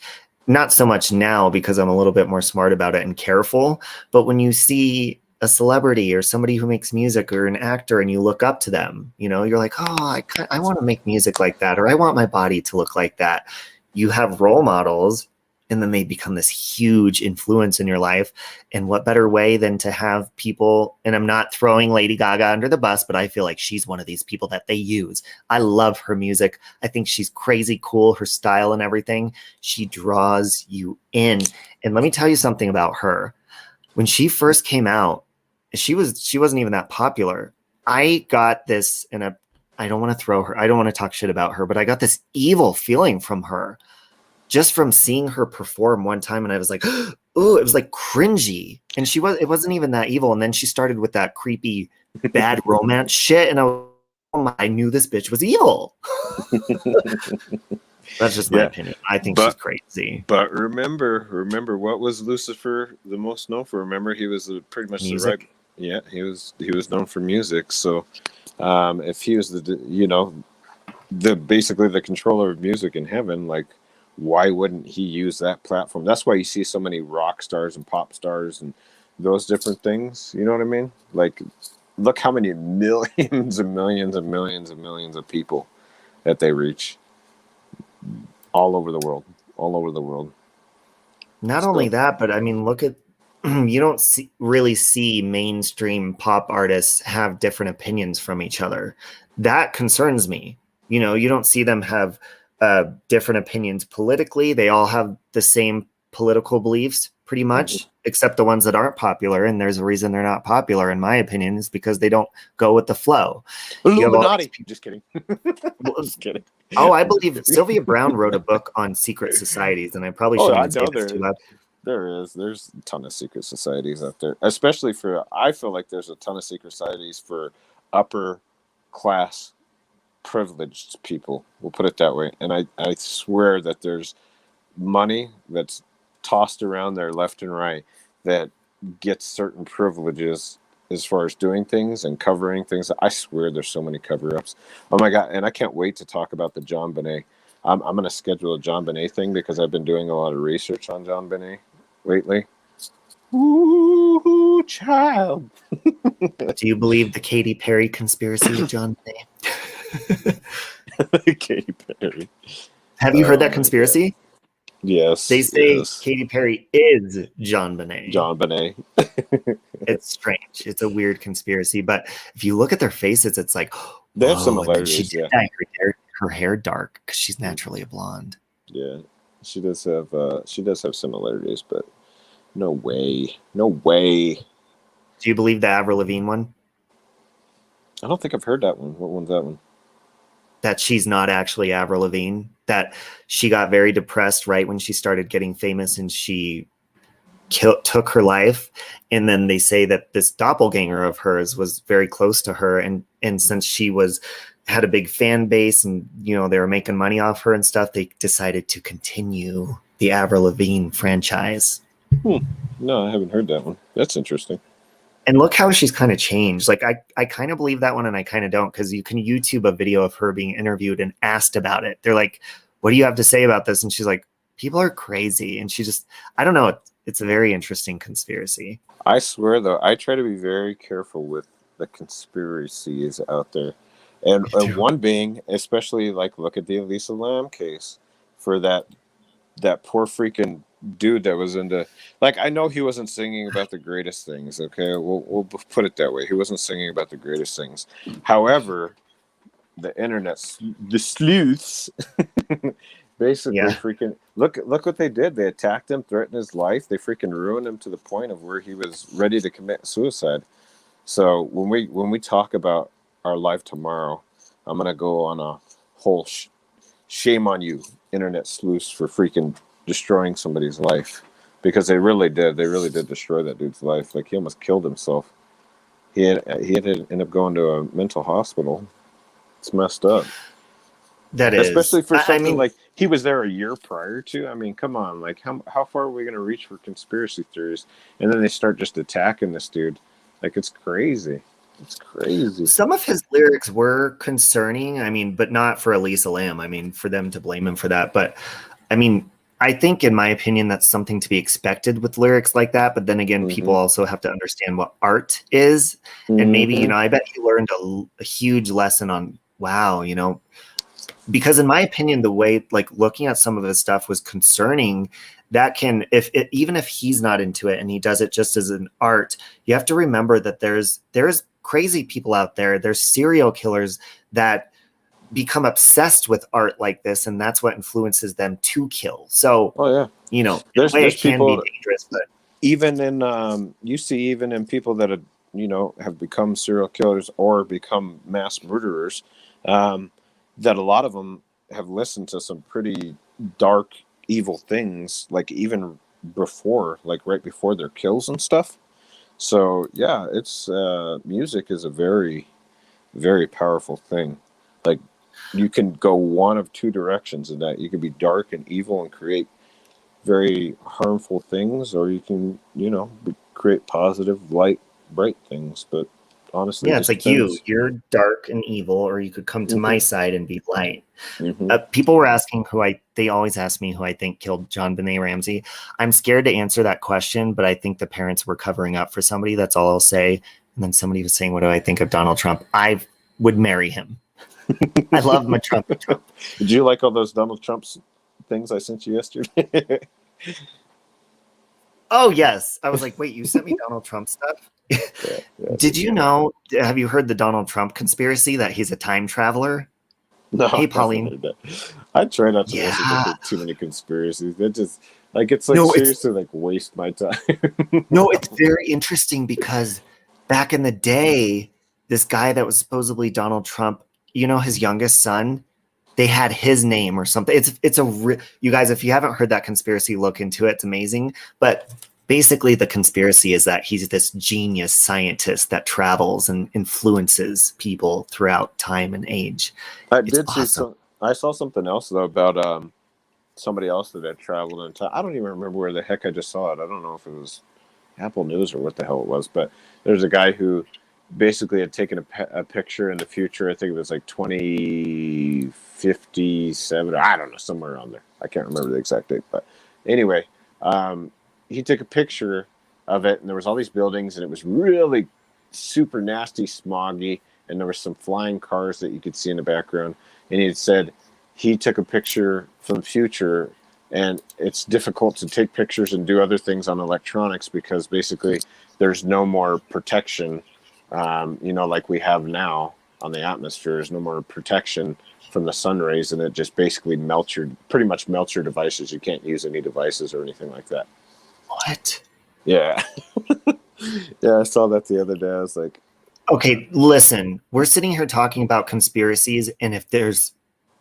not so much now because I'm a little bit more smart about it and careful, but when you see a celebrity or somebody who makes music or an actor and you look up to them, you're like, oh, I want to make music like that, or I want my body to look like that. You have role models, and then they become this huge influence in your life. And what better way than to have people, and I'm not throwing Lady Gaga under the bus, but I feel like she's one of these people that they use. I love her music. I think she's crazy cool, her style and everything. She draws you in. And let me tell you something about her. When she first came out, she wasn't even that popular. I got this I don't want to talk shit about her, but I got this evil feeling from her just from seeing her perform one time. And I was like, oh, it was like cringy. And it wasn't even that evil. And then she started with that creepy bad romance shit. And I knew this bitch was evil. That's just my opinion. I think she's crazy. But remember what was Lucifer the most known for? Remember, he was pretty much music. He was known for music. So if he was basically the controller of music in heaven, like, why wouldn't he use that platform? That's why you see so many rock stars and pop stars and those different things. You know what I mean? Like, look how many millions and millions and millions and millions of people that they reach all over the world. Not only that, but I mean, look at, you don't really see mainstream pop artists have different opinions from each other. That concerns me. You don't see them have different opinions politically. They all have the same political beliefs. pretty much, except the ones that aren't popular. And there's a reason they're not popular, in my opinion, is because they don't go with the flow. Illuminati. Just kidding. Just kidding. Oh, I believe Sylvia Brown wrote a book on secret societies, and I probably shouldn't say this too loud. There's a ton of secret societies out there, especially I feel like there's a ton of secret societies for upper class privileged people. We'll put it that way. And I swear that there's money that's tossed around there left and right that gets certain privileges as far as doing things and covering things. I swear there's so many cover-ups. Oh my God. And I can't wait to talk about the John Bonet. I'm going to schedule a John Bonet thing because I've been doing a lot of research on John Bonet lately. Ooh, child. Do you believe the Katy Perry conspiracy of John Bonet? Katy Perry. Have you heard that conspiracy? Yes. They say Katy Perry is John Bonet. John Bonet. It's strange. It's a weird conspiracy. But if you look at their faces, it's like, they have similarities. She did dye her hair dark because she's naturally a blonde. Yeah. She does have similarities, but no way. No way. Do you believe the Avril Lavigne one? I don't think I've heard that one. What one's that one? That she's not actually Avril Lavigne. That she got very depressed right when she started getting famous, and she took her life. And then they say that this doppelganger of hers was very close to her, and since she had a big fan base, and they were making money off her and stuff, they decided to continue the Avril Lavigne franchise. No, I haven't heard that one. That's interesting. And look how she's kind of changed. Like I kind of believe that one, and I kind of don't, because you can YouTube a video of her being interviewed and asked about it. They're like, "What do you have to say about this?" And she's like, "People are crazy." And she just, I don't know. It's a very interesting conspiracy. I swear, though, I try to be very careful with the conspiracies out there. And one being, especially like, look at the Elisa Lam case for that poor freaking dude that was into, like, I know he wasn't singing about the greatest things. Okay, we'll put it that way. He wasn't singing about the greatest things. However, the internet, the sleuths, basically freaking look what they did. They attacked him, threatened his life. They freaking ruined him to the point of where he was ready to commit suicide. So when we talk about our life tomorrow, I'm gonna go on a whole shame on you, internet sleuths, for freaking destroying somebody's life, because they really did destroy that dude's life. Like, he almost killed himself. He had to end up going to a mental hospital. It's messed up. That is, especially for something like he was there a year prior to. I mean, come on, like how far are we gonna reach for conspiracy theories? And then they start just attacking this dude. Like, it's crazy. It's crazy. Some of his lyrics were concerning. I mean, but not for Elisa Lam. I mean, for them to blame him for that. But I mean, I think, in my opinion, that's something to be expected with lyrics like that. But then again, people also have to understand what art is. And maybe, I bet he learned a huge lesson on, because in my opinion, the way, like, looking at some of his stuff was concerning. That can, even if he's not into it and he does it just as an art, you have to remember that there's crazy people out there. There's serial killers that become obsessed with art like this, and that's what influences them to kill. So, there's it can people, be dangerous, but even in you see, even in people that have become serial killers or become mass murderers, that a lot of them have listened to some pretty dark, evil things, like even before, like right before their kills and stuff. So yeah, it's music is a very, very powerful thing. Like, you can go one of two directions in that. You can be dark and evil and create very harmful things, or you can, create positive, light, bright things. But honestly, it's like you're dark and evil, or you could come to my side and be light. People were asking they always ask me who I think killed John Benet Ramsey. I'm scared to answer that question, but I think the parents were covering up for somebody. That's all I'll say. And then somebody was saying, what do I think of Donald Trump? I would marry him. I love my Trump. Did you like all those Donald Trump things I sent you yesterday? Oh, yes. I was like, wait, you sent me Donald Trump stuff? Did you know, have you heard the Donald Trump conspiracy that he's a time traveler? No, Hey, I haven't Pauline. heard that. I try not to listen Yeah. to too many conspiracies. That just like it's like No, seriously like waste my time. it's very interesting because back in the day, this guy that was supposedly Donald Trump, his youngest son, they had his name or something. You guys, if you haven't heard that conspiracy, look into it. It's amazing. But basically, the conspiracy is that he's this genius scientist that travels and influences people throughout time and age. I It's did see awesome. some. I saw something else though about somebody else that had traveled in time. I don't even remember where the heck I just saw it. I don't know if it was Apple News or what the hell it was, but there's a guy who basically had taken a picture in the future. I think it was like 2057. I don't know, somewhere around there. I can't remember the exact date, but anyway, he took a picture of it, and there was all these buildings, and it was really super nasty, smoggy, and there were some flying cars that you could see in the background. And he had said he took a picture from the future, and it's difficult to take pictures and do other things on electronics because basically there's no more protection, like we have now on the atmosphere. There's no more protection from the sun rays, and it just basically pretty much melts your devices. You can't use any devices or anything like that. What? Yeah. Yeah, I saw that the other day. I was like, Okay, listen, we're sitting here talking about conspiracies, and if there's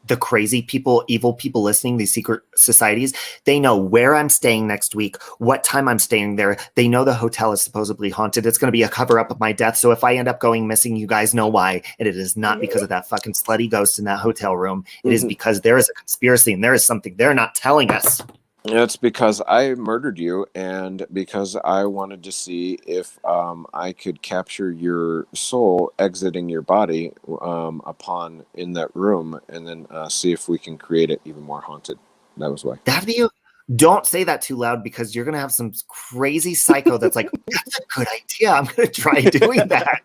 the crazy people, evil people listening, these secret societies, they know where I'm staying next week, what time I'm staying there. They know the hotel is supposedly haunted. It's going to be a cover up of my death. So if I end up going missing, you guys know why. And it is not because of that fucking slutty ghost in that hotel room. It is because there is a conspiracy and there is something they're not telling us. it's because I murdered you, and because I wanted to see if I could capture your soul exiting your body upon in that room, and then see if we can create it even more haunted. That was why. That'd be Don't say that too loud because you're gonna have some crazy psycho that's like, that's a good idea. I'm gonna try doing that.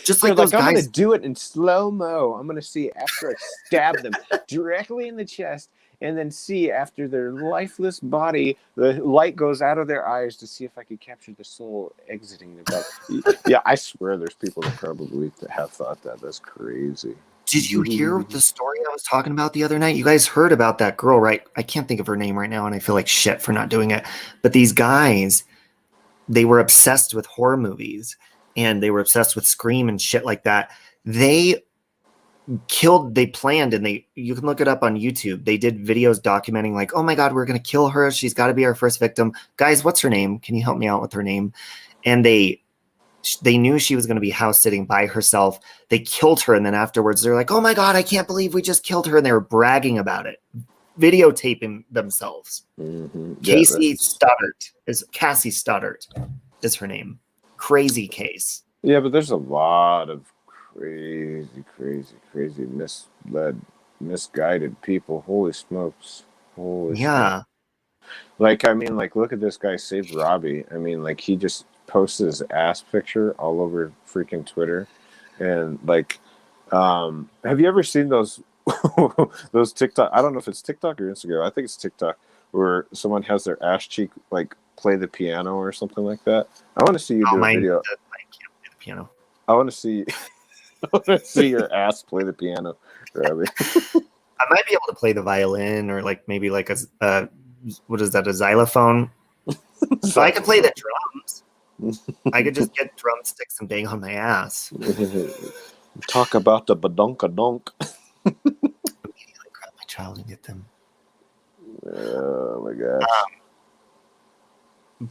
Just like those I'm guys. gonna do it in slow mo. I'm gonna see after I stab them directly in the chest, and then see after their lifeless body, the light goes out of their eyes to see if I could capture the soul exiting their body. Yeah, I swear there's people that probably have thought that. That's crazy. Did you hear the story I was talking about the other night? You guys heard about that girl, right? I can't think of her name right now, and I feel like shit for not doing it. But these guys, they were obsessed with horror movies, and they were obsessed with Scream and shit like that. They planned, and you can look it up on YouTube. They did videos documenting like, oh my God, we're going to kill her. She's got to be our first victim. Guys, what's her name? Can you help me out with her name? And they knew she was going to be house sitting by herself. They killed her. And then afterwards, they're like, oh my God, I can't believe we just killed her. And they were bragging about it, videotaping themselves. Mm-hmm. Cassie Stoddart is her name. Crazy case. Yeah, but there's a lot of crazy, misguided people. Holy smokes. Yeah. Like, I mean, like, look at this guy, Save Robbie. I mean, like, he just posted his ass picture all over freaking Twitter. And, like, have you ever seen those those TikTok? I don't know if it's TikTok or Instagram. I think it's TikTok, where someone has their ass cheek, like, play the piano or something like that. I want to see you do a video. I can't play the piano. I want to see your ass play the piano, Robbie. I might be able to play the violin or like maybe like a what is that, a xylophone? So I could play the drums. I could just get drumsticks and bang on my ass. Talk about the badonkadonk. Immediately grab my child and get them. Oh my gosh.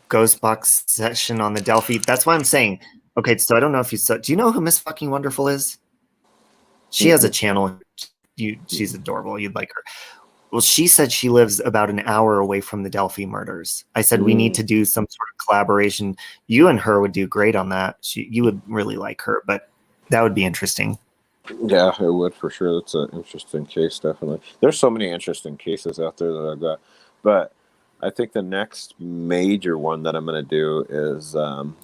Ghost box session on the Delphi. That's why I'm saying. Okay, so I don't know if you saw. Do you know who Miss Fucking Wonderful is? She has a channel. She's adorable. You'd like her. Well, she said she lives about an hour away from the Delphi murders. I said we need to do some sort of collaboration. You and her would do great on that. You would really like her, but that would be interesting. Yeah, it would for sure. That's an interesting case, definitely. There's so many interesting cases out there that I've got, but I think the next major one that I'm going to do is I'm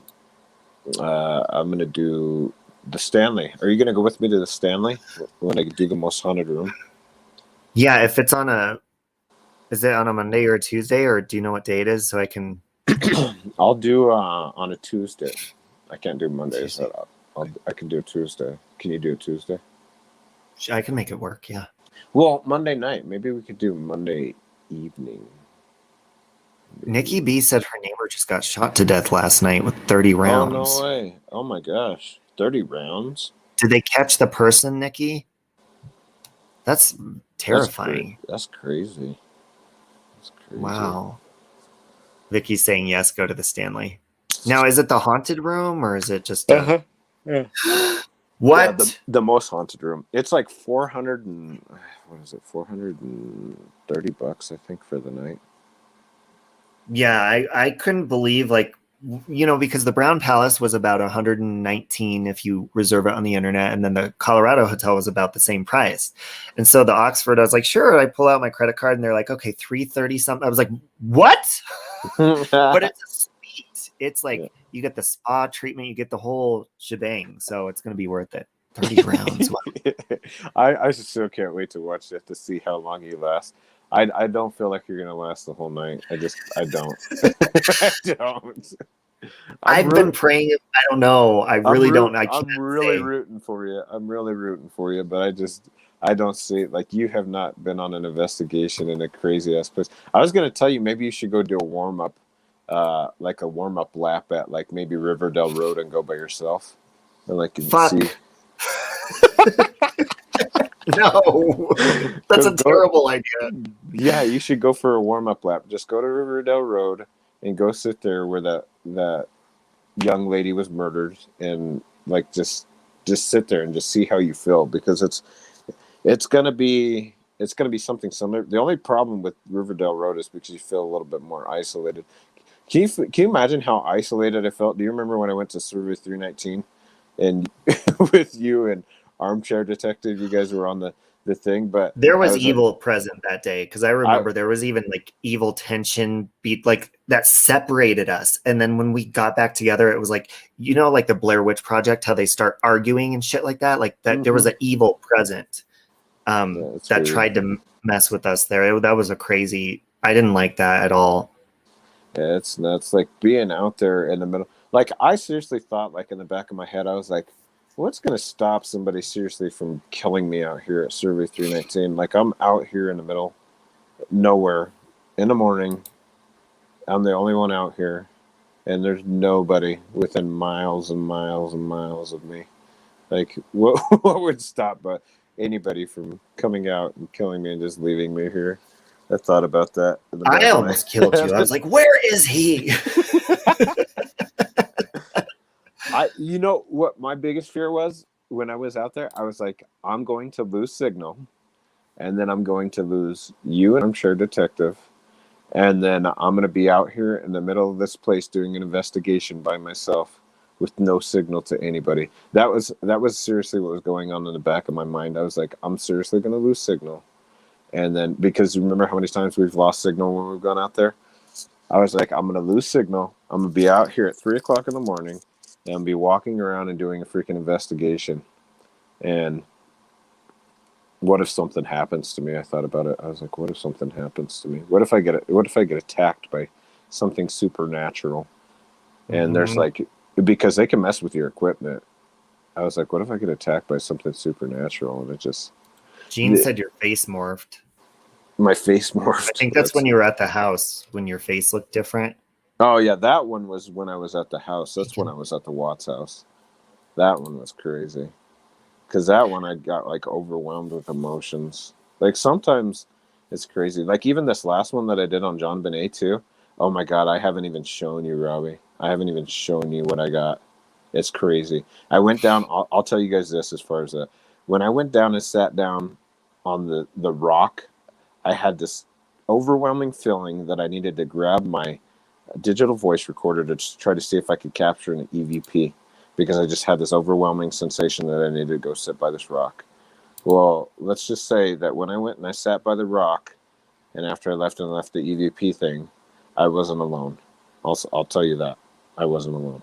going to do the Stanley. Are you going to go with me to the Stanley when I do the most haunted room? Yeah, if it's is it on a Monday or a Tuesday, or do you know what day it is so I can? I'll do on a Tuesday. I can't do Mondays. So I can do a Tuesday. Can you do a Tuesday? I can make it work. Yeah. Well, Monday night. Maybe we could do Monday evening. Nikki B said her neighbor just got shot to death last night with 30 rounds. Oh, no way. Oh, my gosh. 30 rounds? Did they catch the person, Nikki? That's terrifying. That's crazy. That's crazy. Wow. Vicky's saying yes, go to the Stanley. Now, is it the haunted room or is it just Yeah. What? Yeah, the most haunted room. It's like 400 and what is it? $430, I think, for the night. Yeah, I couldn't believe, like, you know, because the Brown Palace was about 119 if you reserve it on the internet, and then the Colorado hotel was about the same price. And so the Oxford, I was like, sure. I pull out my credit card and they're like, okay, 330 something. I was like, what? But it's a suite. It's like you get the spa treatment, you get the whole shebang. So it's going to be worth it. 30 rounds. Wow. I still can't wait to watch it to see how long you last. I don't feel like you're gonna last the whole night. I don't. I don't. I've been praying. I don't know. I really don't. I'm really rooting for you. I'm really rooting for you, but I don't see it. Like, you have not been on an investigation in a crazy ass place. I was gonna tell you, maybe you should go do a warm up, like a warm up lap at like maybe Riverdale Road and go by yourself, and like see. No, that's a terrible idea. Yeah, you should go for a warm-up lap. Just go to Riverdale Road and go sit there where that young lady was murdered, and like just sit there and just see how you feel, because it's gonna be something similar. The only problem with Riverdale Road is because you feel a little bit more isolated. Can you imagine how isolated I felt? Do you remember when I went to Survey 319 and with you and Armchair Detective, you guys were on the thing, but there was evil present that day, because I remember there was even like evil tension like that separated us, and then when we got back together, it was like, you know, like the Blair Witch Project, how they start arguing and shit like that, like that. There was an evil present that weird. Tried to mess with us there. That was a crazy. I didn't like that at all. Yeah, it's nuts. Like being out there in the middle. Like, I seriously thought, like, in the back of my head, I was like, what's going to stop somebody seriously from killing me out here at Survey 319? Like, I'm out here in the middle, nowhere, in the morning. I'm the only one out here, and there's nobody within miles and miles and miles of me. Like, what would stop anybody from coming out and killing me and just leaving me here? I thought about that. I almost killed you. I was like, where is he? You know what my biggest fear was when I was out there? I was like, I'm going to lose signal, and then I'm going to lose you and Armchair Detective, and then I'm going to be out here in the middle of this place doing an investigation by myself with no signal to anybody. That was seriously what was going on in the back of my mind. I was like, I'm seriously going to lose signal. And then, because remember how many times we've lost signal when we've gone out there? I was like, I'm going to lose signal. I'm going to be out here at 3 o'clock in the morning. And I'll be walking around and doing a freaking investigation. And what if something happens to me? I thought about it. I was like, what if something happens to me? What if I get attacked by something supernatural? And there's like, because they can mess with your equipment. I was like, what if I get attacked by something supernatural? And it just... Gene said your face morphed. My face morphed. I think that's when you were at the house, when your face looked different. Oh, yeah, that one was when I was at the house. That's when I was at the Watts house. That one was crazy. Because that one I got, like, overwhelmed with emotions. Like, sometimes it's crazy. Like, even this last one that I did on John Benet, too. Oh, my God, I haven't even shown you, Robbie. I haven't even shown you what I got. It's crazy. I went down. I'll tell you guys this as far as that. When I went down and sat down on the rock, I had this overwhelming feeling that I needed to grab my digital voice recorder to just try to see if I could capture an EVP, because I just had this overwhelming sensation that I needed to go sit by this rock. Well, let's just say that when I went and I sat by the rock, and after I left the EVP thing, I wasn't alone. I'll tell you that. I wasn't alone.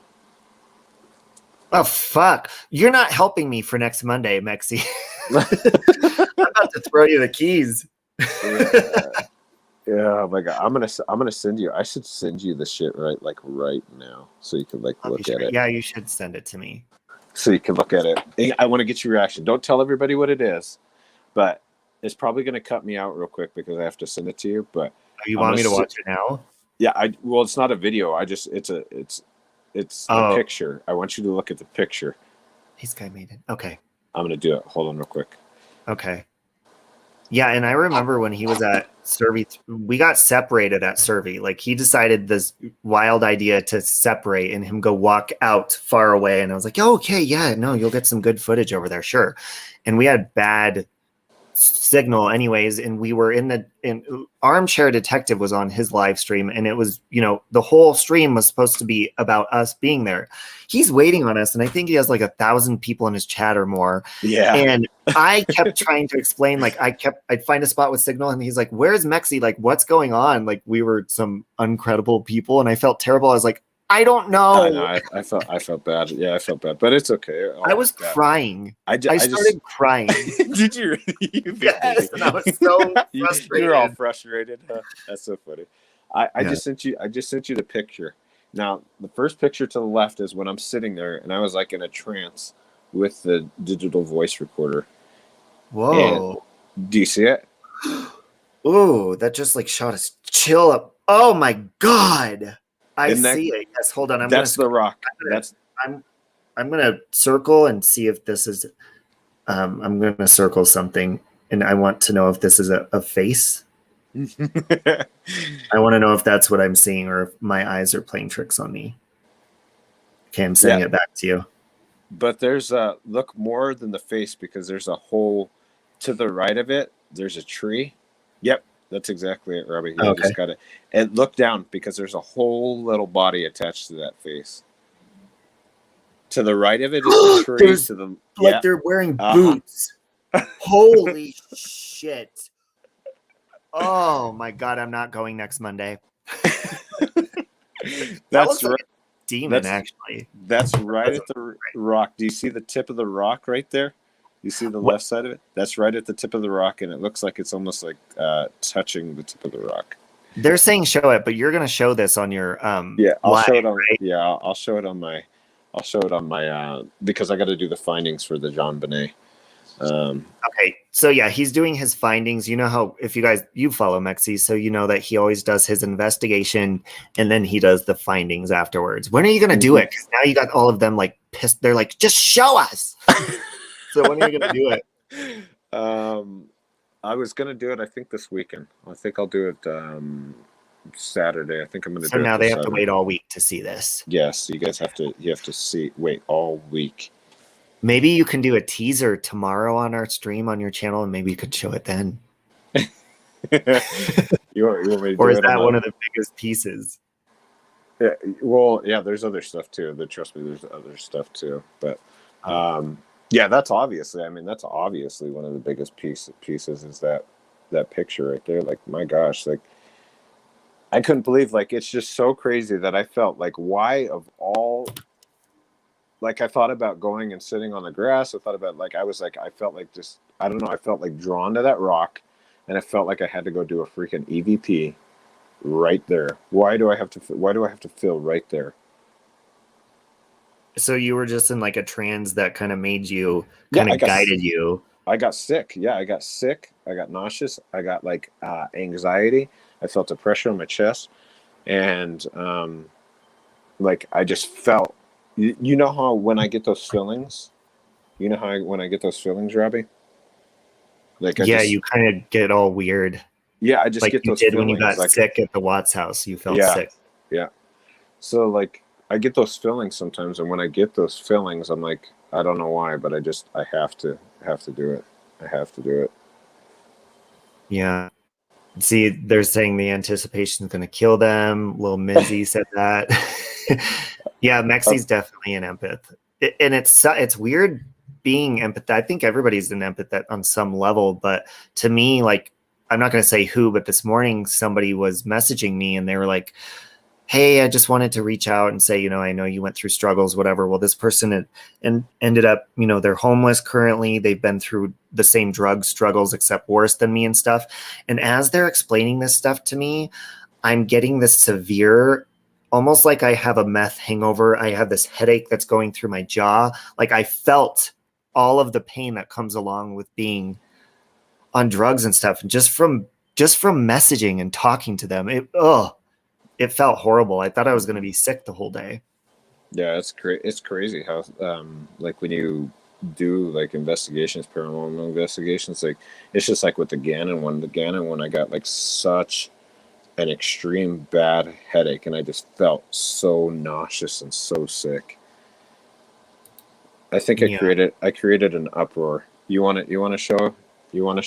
Oh, fuck. You're not helping me for next Monday, Mexi. I'm about to throw you the keys. Yeah, oh my God. I'm gonna send you. I should send you the shit right now, so you can look at it. Yeah, you should send it to me, so you can look at it. I want to get your reaction. Don't tell everybody what it is, but it's probably going to cut me out real quick because I have to send it to you. But You I'm want gonna me to s- watch it now? yeah, well, it's not a video. It's a Oh, picture. I want you to look at the picture. this guy made it. Okay. I'm going to do it. Hold on real quick. Okay. Yeah, and I remember when he was at Survey, we got separated at Survey. Like he decided this wild idea to separate and him go walk out far away. And I was like, oh, okay, yeah, no, you'll get some good footage over there, sure. And we had bad signal anyways, and we were in Armchair Detective was on his live stream, and it was, the whole stream was supposed to be about us being there. He's waiting on us, and I think he has like 1,000 people in his chat or more. Yeah. And I kept trying to explain, like I'd find a spot with signal, and he's like, where's Mexi? Like, what's going on? Like, we were some uncredible people, and I felt terrible. I was like, I don't know. I know. I felt bad. Yeah, I felt bad, but it's okay. I was crying. I started just crying. Did you? Yes, and I was so frustrated. You're all frustrated. Huh? That's so funny. I just sent you. I just sent you the picture. Now, the first picture to the left is when I'm sitting there, and I was like in a trance with the digital voice recorder. Whoa! And, do you see it? Ooh, that just like shot a chill up. Oh my god! I see it. Yes, hold on. That's the rock. I'm gonna circle and see if this is. I'm gonna circle something, and I want to know if this is a face. I want to know if that's what I'm seeing, or if my eyes are playing tricks on me. Okay, I'm sending it back to you. But there's look more than the face, because there's a hole to the right of it. There's a tree. Yep. That's exactly it, Robbie. You just got it. And look down, because there's a whole little body attached to that face. To the right of it is the tree. Like they're wearing boots. Holy shit. Oh my god, I'm not going next Monday. That's right. Like demon, actually. That's right at the rock. Do you see the tip of the rock right there? You see the left side of it? That's right at the tip of the rock, and it looks like it's almost like touching the tip of the rock. They're saying show it, but you're going to show this on your I'll show it on I'll show it on my because I got to do the findings for the Jean Benet. Okay, so yeah, he's doing his findings. You know how, if you follow Mexi, so you know that he always does his investigation and then he does the findings afterwards. When are you going to do it? Because now you got all of them like pissed. They're like, just show us. So when are you going to do it? I was going to do it, I think, this weekend. I think I'll do it Saturday. I think I'm going to do it. So now they have to wait all week to see this. Yes, you guys have to wait all week. Maybe you can do a teaser tomorrow on our stream on your channel, and maybe you could show it then. you want me to or is that one of the biggest pieces? Yeah, well, yeah, there's other stuff too. Trust me, there's other stuff too. But yeah, that's obviously one of the biggest pieces is that picture right there. Like, my gosh, like, I couldn't believe, like, it's just so crazy that I felt like, why of all, like, I thought about going and sitting on the grass. I thought about, like, I felt like just, I don't know, I felt like drawn to that rock, and I felt like I had to go do a freaking EVP right there. Why do I have to feel right there? So you were just in like a trance that kind of made you, kind of guided you. I got sick. Yeah, I got sick. I got nauseous. I got like anxiety. I felt the pressure on my chest, and like I just felt. You know how when I get those feelings, when I get those feelings, Robbie. Like you kind of get all weird. Yeah, I just like get those you did feelings. when you got sick at the Watts house. You felt sick. Yeah. So like I get those feelings sometimes, and when I get those feelings, I'm like, I don't know why, but I have to do it. I have to do it. Yeah. See, they're saying the anticipation is going to kill them. Lil Mizzy said that. Yeah, Mexi's definitely an empath, and it's weird being empath. I think everybody's an empath on some level, but to me, like, I'm not going to say who, but this morning somebody was messaging me, and they were like, hey, I just wanted to reach out and say, I know you went through struggles, whatever. Well, this person ended up, they're homeless currently. They've been through the same drug struggles, except worse than me and stuff. And as they're explaining this stuff to me, I'm getting this severe, almost like I have a meth hangover. I have this headache that's going through my jaw. Like I felt all of the pain that comes along with being on drugs and stuff, and just from messaging and talking to them, it felt horrible. I thought I was going to be sick the whole day. Yeah, it's crazy how like when you do like investigations, paranormal investigations, like it's just like with the Gannon one, I got like such an extreme bad headache, and I just felt so nauseous and so sick. I think I created an uproar. You want to show it? You want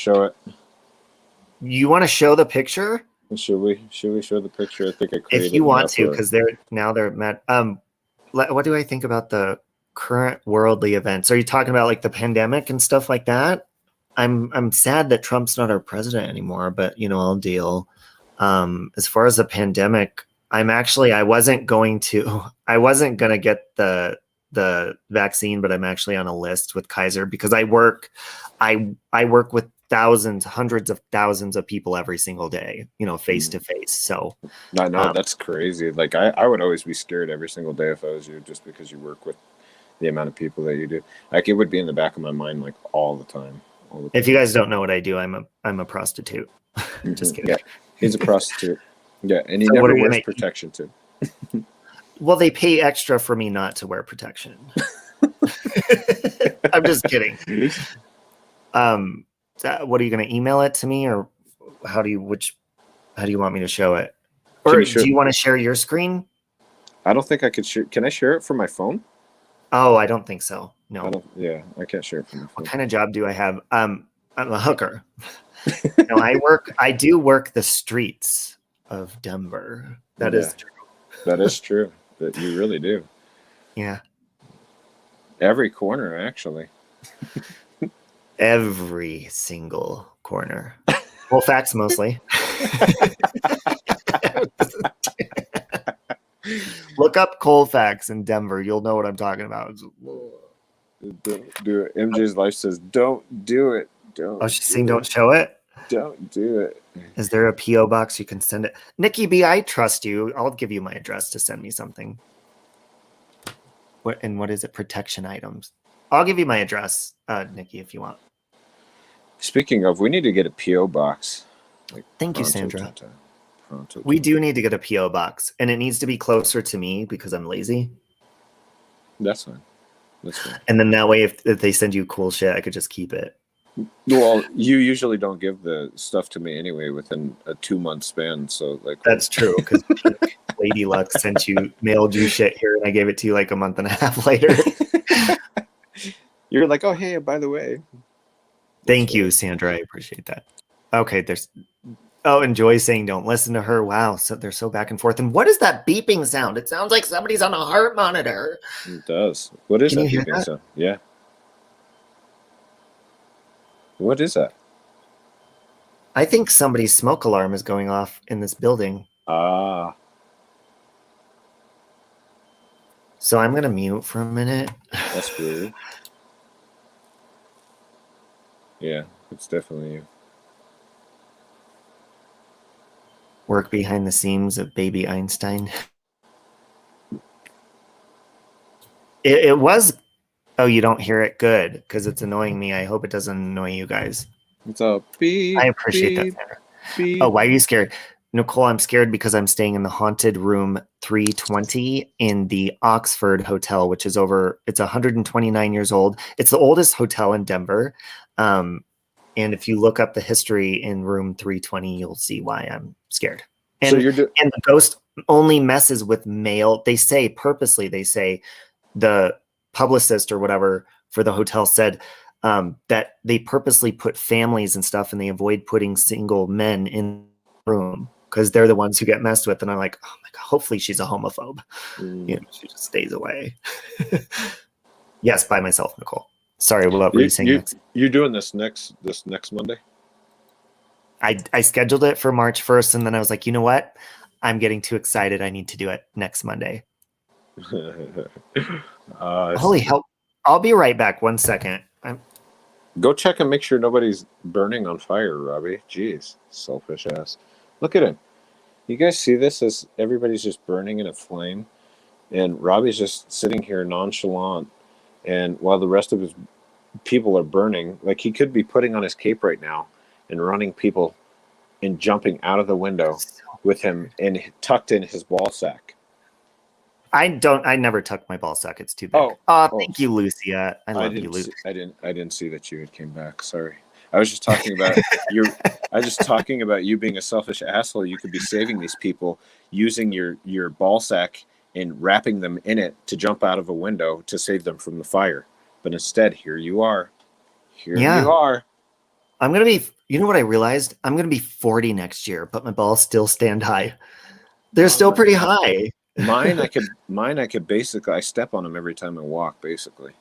to show the picture? Should we show the picture? I think I created. If you want to, because they're mad. What do I think about the current worldly events? Are you talking about like the pandemic and stuff like that? I'm sad that Trump's not our president anymore, but I'll deal. As far as the pandemic, I wasn't going to get the vaccine, but I'm actually on a list with Kaiser because I work with hundreds of thousands of people every single day, face to face. So no, that's crazy. Like I would always be scared every single day if I was you, just because you work with the amount of people that you do. Like it would be in the back of my mind like all the time. If you guys don't know what I do, I'm a prostitute. Just kidding. Yeah, he's a prostitute. Yeah, and he never wears protection too. Well, they pay extra for me not to wear protection. I'm just kidding. What are you going to email it to me, or how do you want me to show it? Or do you want to share your screen? I don't think I could share. Can I share it from my phone? Oh, I don't think so. No. I can't share it from my phone. What kind of job do I have? I'm a hooker. No, I do work the streets of Denver. That is true. That is true. That you really do. Yeah. Every corner, actually. Every single corner. Colfax mostly. Look up Colfax in Denver. You'll know what I'm talking about. Don't do it. MJ's life says, don't do it. Don't. Oh, she's saying don't show it? Don't do it. Is there a P.O. box you can send it? Nikki B, I trust you. I'll give you my address to send me something. What is it? Protection items. I'll give you my address, Nikki, if you want. Speaking of, we need to get a P.O. box. Thank you, Sandra. We do need to get a P.O. box, and it needs to be closer to me because I'm lazy. That's fine. And then that way, if they send you cool shit, I could just keep it. Well, you usually don't give the stuff to me anyway within a 2-month span. So that's true, because Lady Luck mailed you shit here, and I gave it to you like a month and a half later. You're like, oh, hey, by the way. Thank you, Sandra. I appreciate that. Okay, and Joy's saying don't listen to her. Wow, so they're so back and forth. And what is that beeping sound? It sounds like somebody's on a heart monitor. It does. What is that beeping sound? Yeah. What is that? I think somebody's smoke alarm is going off in this building. Ah. So I'm going to mute for a minute. That's weird. Yeah, it's definitely you. Work behind the scenes of baby Einstein. It was... Oh, you don't hear it? Good, because it's annoying me. I hope it doesn't annoy you guys. It's a beep. I appreciate that, Sandra. Beep. Oh, why are you scared? Nicole, I'm scared because I'm staying in the haunted room 320 in the Oxford Hotel, which is it's 129 years old. It's the oldest hotel in Denver. And if you look up the history in room 320, you'll see why I'm scared. And, and the ghost only messes with male. They say the publicist or whatever for the hotel said that they purposely put families and stuff, and they avoid putting single men in the room because they're the ones who get messed with. And I'm like, oh my God, hopefully she's a homophobe. She just stays away. Yes, by myself, Nicole. Sorry, what were you saying next? You're doing this next Monday? I scheduled it for March 1st, and then I was like, you know what? I'm getting too excited. I need to do it next Monday. Holy hell. I'll be right back. 1 second. Go check and make sure nobody's burning on fire, Robbie. Jeez, selfish ass. Look at him. You guys see this as everybody's just burning in a flame, and Robbie's just sitting here nonchalant, and while the rest of his people are burning, like he could be putting on his cape right now and running people and jumping out of the window with him and tucked in his ball sack. I never tuck my ball sack. It's too big. Thank you, Lucia. I love you, Lucia. I didn't see that you had came back. Sorry. I was just talking about you being a selfish asshole. You could be saving these people using your ball sack and wrapping them in it to jump out of a window to save them from the fire. But instead, here you are. You are. I'm going to be, you know what I realized? I'm going to be 40 next year, but my balls still stand high. They're still pretty high. Mine, I could basically, I step on them every time I walk, basically.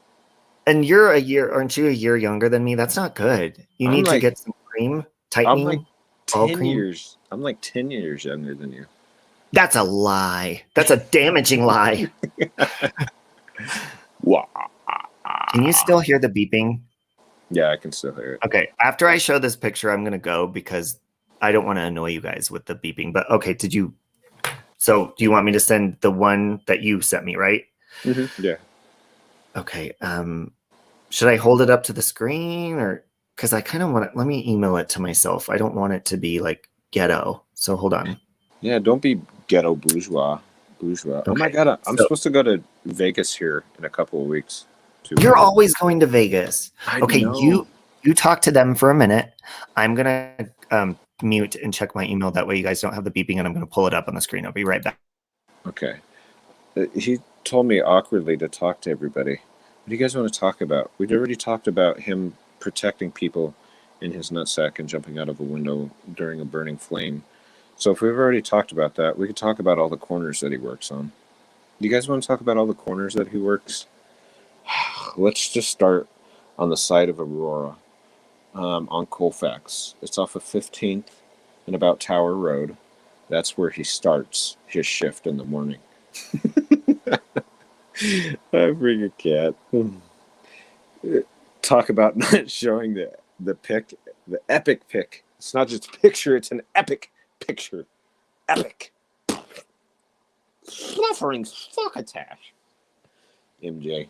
And aren't you a year younger than me? That's not good. You need to get some cream, tightening. I'm like 10 years. I'm like 10 years younger than you. That's a lie. That's a damaging lie. Can you still hear the beeping? Yeah, I can still hear it. Okay. After I show this picture, I'm going to go because I don't want to annoy you guys with the beeping. But okay, so do you want me to send the one that you sent me, right? Mm-hmm. Yeah. Okay. Should I hold it up to the screen or because I kind of want to, let me email it to myself. I don't want it to be like ghetto. So hold on. Yeah, don't be ghetto bourgeois. Okay. Oh my God, I'm supposed to go to Vegas here in a couple of weeks. You're always going to Vegas. Okay, know. you talk to them for a minute. I'm gonna mute and check my email. That way you guys don't have the beeping, and I'm gonna pull it up on the screen. I'll be right back. Okay. He told me awkwardly to talk to everybody. What do you guys want to talk about? We'd already talked about him protecting people in his nutsack and jumping out of a window during a burning flame. So if we've already talked about that, we could talk about all the corners that he works on. Do you guys want to talk about all the corners that he works? Let's just start on the side of Aurora, on Colfax. It's off of 15th and about Tower Road. That's where he starts his shift in the morning. I bring a cat. Talk about not showing the pic, the epic pic. It's not just a picture, it's an epic picture. Epic. Suffering succotash. MJ.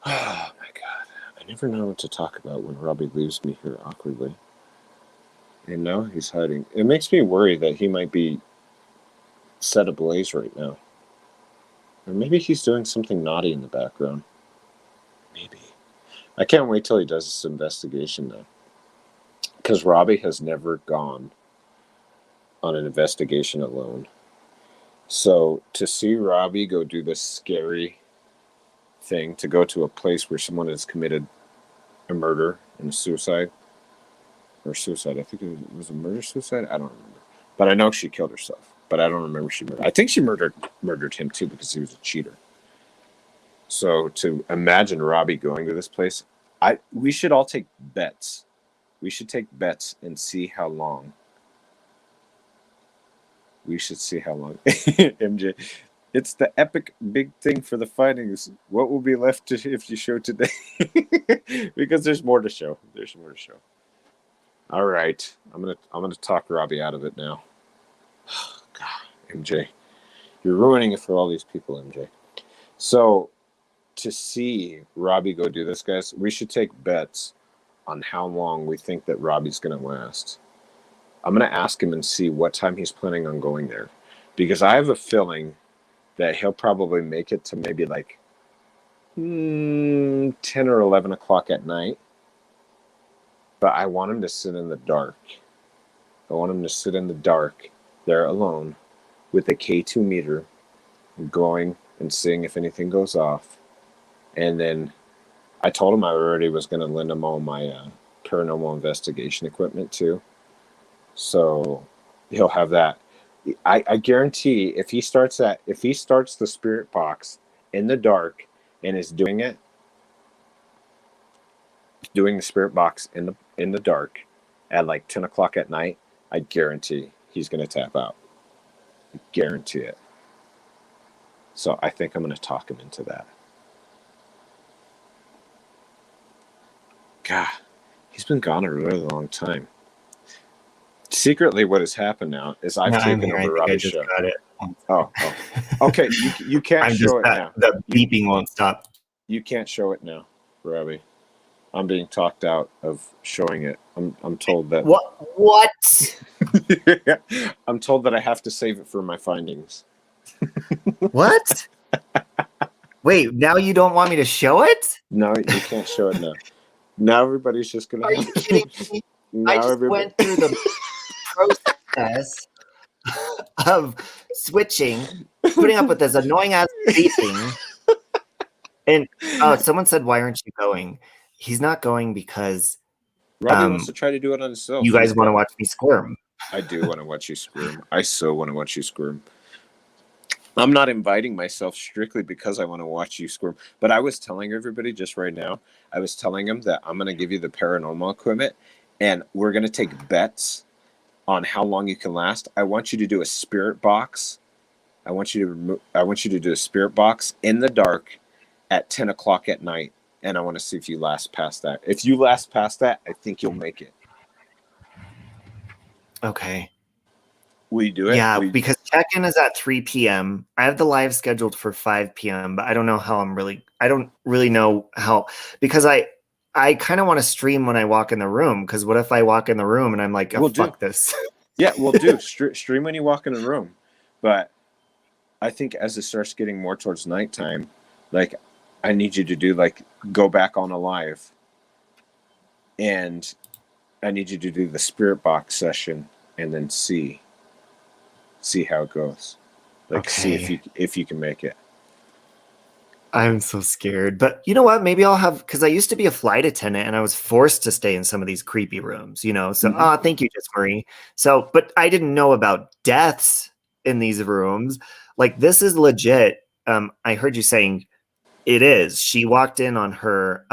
Oh my God. I never know what to talk about when Robbie leaves me here awkwardly. And now he's hiding. It makes me worry that he might be set ablaze right now. Or maybe he's doing something naughty in the background. Maybe. I can't wait till he does this investigation though. Because Robbie has never gone on an investigation alone. So to see Robbie go do this scary thing, to go to a place where someone has committed a murder and a suicide, or suicide, I think it was a murder-suicide, I don't remember. But I know she killed herself, but I don't remember she murdered. I think she murdered him too because he was a cheater. So to imagine Robbie going to this place, we should all take bets. We should take bets and see how long. We should see how long. MJ, it's the epic big thing for the findings. What will be left if you show today? Because there's more to show. There's more to show. All right, I'm gonna talk Robbie out of it now. God, MJ, you're ruining it for all these people, MJ. So to see Robbie go do this, guys, we should take bets on how long we think that Robbie's gonna last. I'm going to ask him and see what time he's planning on going there. Because I have a feeling that he'll probably make it to maybe like 10 or 11 o'clock at night. But I want him to sit in the dark. I want him to sit in the dark there alone with a K2 meter going and seeing if anything goes off. And then I told him I already was going to lend him all my paranormal investigation equipment too. So he'll have that. I guarantee if he starts the spirit box in the dark and is doing the spirit box in the dark at like 10 o'clock at night, I guarantee he's going to tap out. I guarantee it. So I think I'm going to talk him into that. God, he's been gone a really long time. Secretly, what has happened now is I've taken over Robbie's show. Got it. Oh. Okay. You can't show it now. The beeping won't stop. You can't show it now, Robbie. I'm being talked out of showing it. I'm told that. What? I'm told that I have to save it for my findings. What? Wait, now you don't want me to show it? No, you can't show it now. Now everybody's just gonna. Are you kidding me? I just went through the process of switching, putting up with this annoying ass beeping. And someone said, "Why aren't you going?" He's not going because Robbie wants to try to do it on himself. you guys want to watch me squirm. I do want to watch you squirm. I so want to watch you squirm. I'm not inviting myself strictly because I want to watch you squirm. But I was telling everybody just right now, I was telling them that I'm going to give you the paranormal equipment and we're going to take bets on how long you can last. I want you to do a spirit box. I want you to do a spirit box in the dark at 10 o'clock at night. And I want to see if you last past that. If you last past that, I think you'll make it. Okay. Will you do it? Yeah, because check-in is at 3 p.m. I have the live scheduled for 5 p.m., but I don't know how I don't really know how, because I kind of want to stream when I walk in the room, because what if I walk in the room and I'm like, oh, fuck this. Yeah, we'll do. Stream when you walk in the room. But I think as it starts getting more towards nighttime, like, I need you to do, like, go back on a live. And I need you to do the spirit box session and then see how it goes. Like, see if you can make it. I'm so scared. But you know what? Maybe I'll have, because I used to be a flight attendant and I was forced to stay in some of these creepy rooms, you know? So, thank you, Jess Marie. So, but I didn't know about deaths in these rooms. Like, this is legit. I heard you saying it is. She walked in on her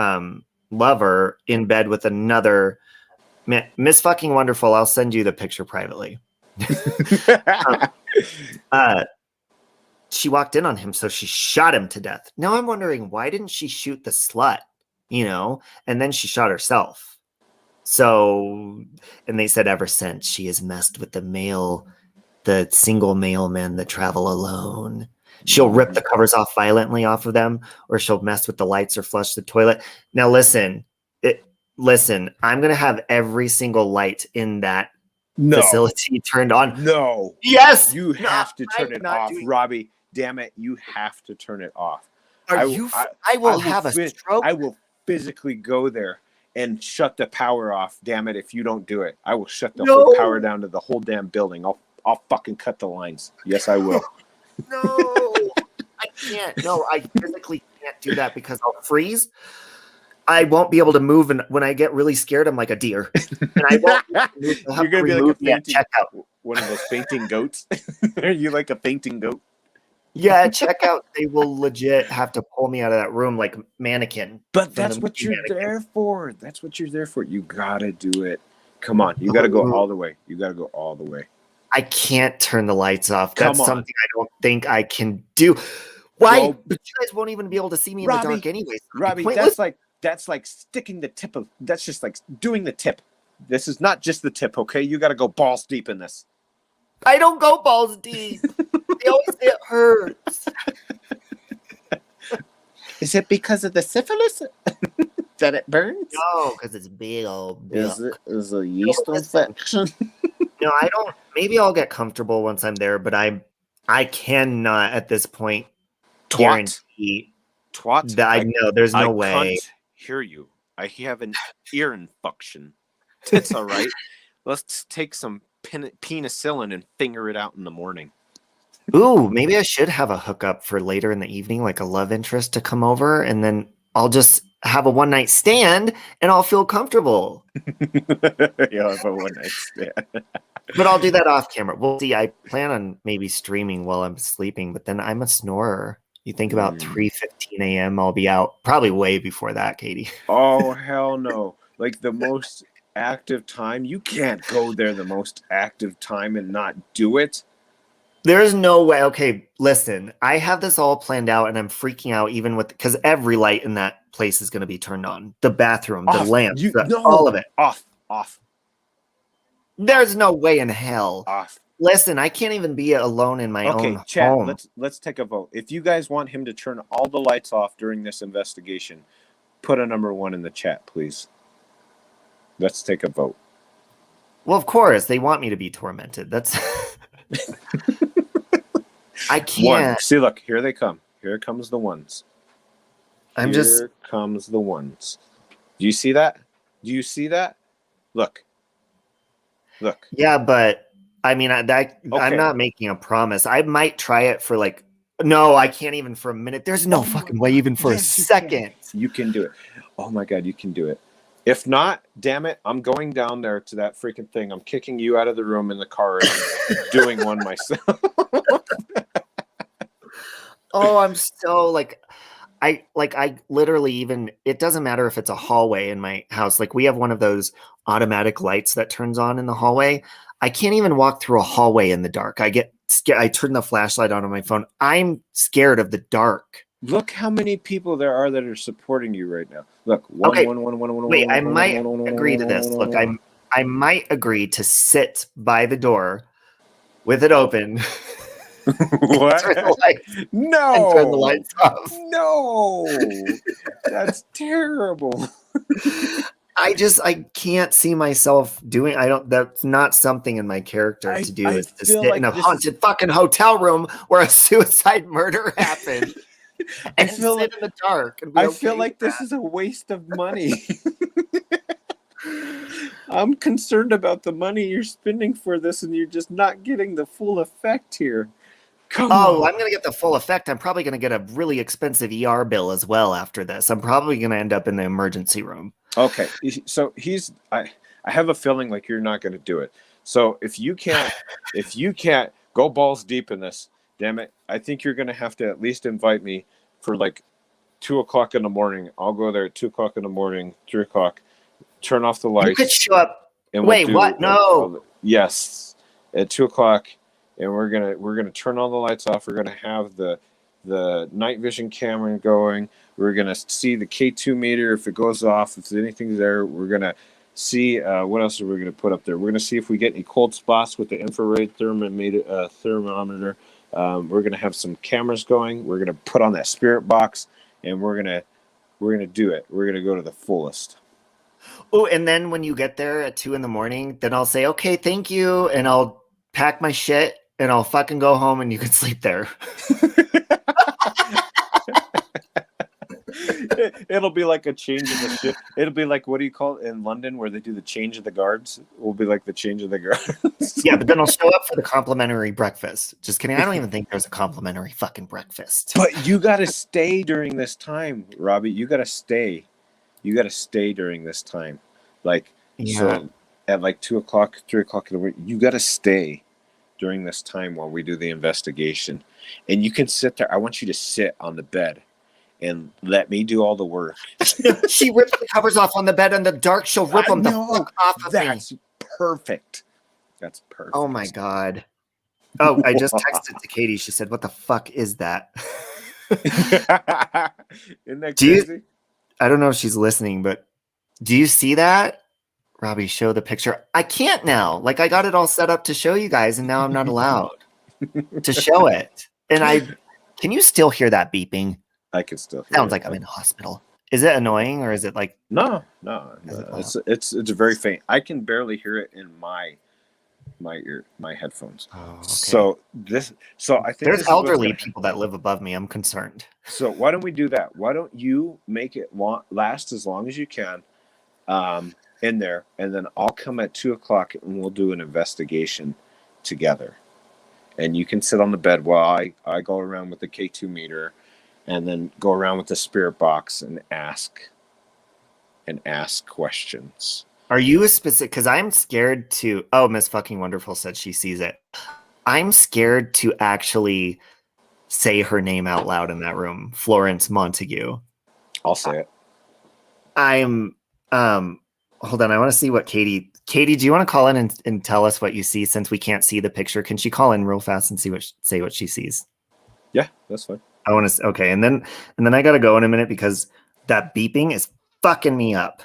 lover in bed with another Miss fucking Wonderful. I'll send you the picture privately. She walked in on him, so she shot him to death. Now I'm wondering, why didn't she shoot the slut, you know, and then she shot herself? So, and they said ever since she has messed with the single male men that travel alone. She'll rip the covers off violently off of them, or she'll mess with the lights or flush the toilet. Now listen, I'm going to have every single light in that facility turned on. No. Yes. You have to turn it off, Robbie. Damn it. You have to turn it off. I will have a stroke. I will physically go there and shut the power off. Damn it. If you don't do it, I will shut the whole power down to the whole damn building. I'll fucking cut the lines. Yes, I will. No, I can't. No, I physically can't do that because I'll freeze. I won't be able to move, and when I get really scared, I'm like a deer. And I won't move. You're gonna be like a fainting, one of those fainting goats. Are you like a fainting goat? Yeah, check out. They will legit have to pull me out of that room like mannequin. But that's what you're there for. That's what you're there for. You gotta do it. Come on, you gotta go all the way. You gotta go all the way. I can't turn the lights off. That's something I don't think I can do. Why? Well, but you guys won't even be able to see me in the dark anyways. Robbie, that's like sticking the tip of. That's just like doing the tip. This is not just the tip, okay? You got to go balls deep in this. I don't go balls deep. They always say it hurts. Is it because of the syphilis that it burns? No, because it's big old. Is it a yeast infection? No, I don't. Maybe I'll get comfortable once I'm there, but I cannot at this point guarantee that I know there's no way. I can't hear you. I have an ear infection. It's all right. Let's take some penicillin and finger it out in the morning. Ooh, maybe I should have a hookup for later in the evening, like a love interest to come over, and then I'll just have a one night stand and I'll feel comfortable. You'll have a one night stand. But I'll do that off camera. We'll see. I plan on maybe streaming while I'm sleeping, but then I'm a snorer. You think about 3:15 a.m. I'll be out probably way before that, Katie. Oh, hell no. Like the most active time. You can't go there the most active time and not do it. There's no way. Okay, listen. I have this all planned out and I'm freaking out even with, because every light in that place is going to be turned on. The bathroom, the lamps, all of it. Off. There's no way in hell. Off. Listen, I can't even be alone in my own Chad, home. Let's take a vote. If you guys want him to turn all the lights off during this investigation, put a number 1 in the chat, please. Let's take a vote. Well, of course, they want me to be tormented. That's I can't. 1. See, look, here they come. Here comes the ones. Here comes the ones. Do you see that? Do you see that? Look. Look. Yeah, but I mean, I'm not making a promise. I might try it for like. No, I can't even for a minute. There's no fucking way, even for a second. You can do it. Oh my God, you can do it. If not, damn it, I'm going down there to that freaking thing. I'm kicking you out of the room in the car and doing one myself. Oh, I'm so like, I literally even, it doesn't matter if it's a hallway in my house. Like we have one of those automatic lights that turns on in the hallway. I can't even walk through a hallway in the dark. I get scared. I turn the flashlight on my phone. I'm scared of the dark. Look how many people there are that are supporting you right now. Look, wait, I might agree to this. Look, I might agree to sit by the door with it open. What? Turn the lights, no. and turn the lights off. No. That's terrible. I can't see myself doing. That's not something in my character to do. Is to sit in a haunted fucking hotel room where a suicide murder happened and sit in the dark. And I feel like this is a waste of money. I'm concerned about the money you're spending for this, and you're just not getting the full effect here. Come on. I'm going to get the full effect. I'm probably going to get a really expensive ER bill as well after this. I'm probably going to end up in the emergency room. Okay, so I have a feeling like you're not going to do it. So if you can't go balls deep in this, damn it, I think you're going to have to at least invite me for like 2:00 in the morning. I'll go there at 2:00 in the morning, 3:00. Turn off the lights. You could show up. And wait, what? No. Yes, at 2:00, and we're gonna turn all the lights off. We're gonna have the night vision camera going. We're gonna see the K2 meter if it goes off. If anything's there, we're gonna see what else are we gonna put up there. We're gonna see if we get any cold spots with the infrared thermometer. We're gonna have some cameras going. We're gonna put on that spirit box, and we're gonna do it. We're gonna go to the fullest. Oh, and then when you get there at 2 a.m, then I'll say, okay, thank you. And I'll pack my shit and I'll fucking go home and you can sleep there. It'll be like a change of the ship. It'll be like, what do you call it in London where they do the change of the guards? It will be like the change of the guards. Yeah, but then I'll show up for the complimentary breakfast. Just kidding. I don't even think there's a complimentary fucking breakfast. But you got to stay during this time, Robbie. You got to stay. You got to stay during this time. Like, so at like 2:00, 3:00 in the morning, you got to stay during this time while we do the investigation. And you can sit there. I want you to sit on the bed and let me do all the work. She rips the covers off on the bed in the dark. She'll rip them the fuck off of me. That's perfect. That's perfect. Oh my God. Oh, I just texted to Katie. She said, what the fuck is that? Isn't that crazy? I don't know if she's listening, but do you see that? Robbie, show the picture. I can't now. Like, I got it all set up to show you guys, and now I'm not allowed to show it. And can you still hear that beeping? I can still hear Sounds like I'm in a hospital. Is it annoying, or is it like... No. It's very faint. I can barely hear it in my headphones. Oh, okay. So I think there's elderly people that live above me. I'm concerned. So why don't we do that? Why don't you make it last as long as you can in there, and then I'll come at 2:00 and we'll do an investigation together. And you can sit on the bed while I go around with the K2 meter, and then go around with the spirit box and ask questions. Are you a specific? Because I'm scared to. Oh, Miss Fucking Wonderful said she sees it. I'm scared to actually say her name out loud in that room, Florence Montague. I'll say it. I'm. Hold on. I want to see what Katie. Katie, do you want to call in and tell us what you see since we can't see the picture? Can she call in real fast and say what she sees? Yeah, that's fine. I want to. Okay, and then I gotta go in a minute because that beeping is fucking me up.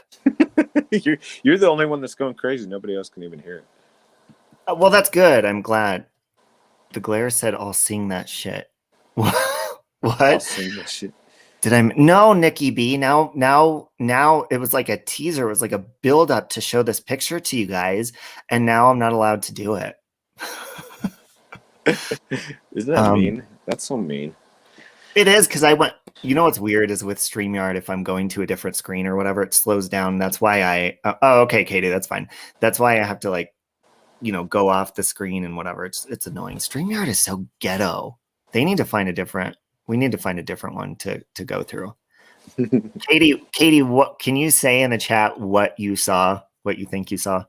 You're the only one that's going crazy. Nobody else can even hear it. Well, that's good. I'm glad. The glare said, "I'll sing that shit." What? I'll sing that shit. No, Nikki B. Now it was like a teaser. It was like a build up to show this picture to you guys, and now I'm not allowed to do it. Isn't that mean? That's so mean. It is, because I went. You know what's weird is with StreamYard, if I'm going to a different screen or whatever, it slows down. That's why I. Oh, okay, Katie, that's fine. That's why I have to like, go off the screen and whatever. It's annoying. StreamYard is so ghetto. They need to find a different. We need to find a different one to go through. Katie, what can you say in the chat what you saw, what you think you saw,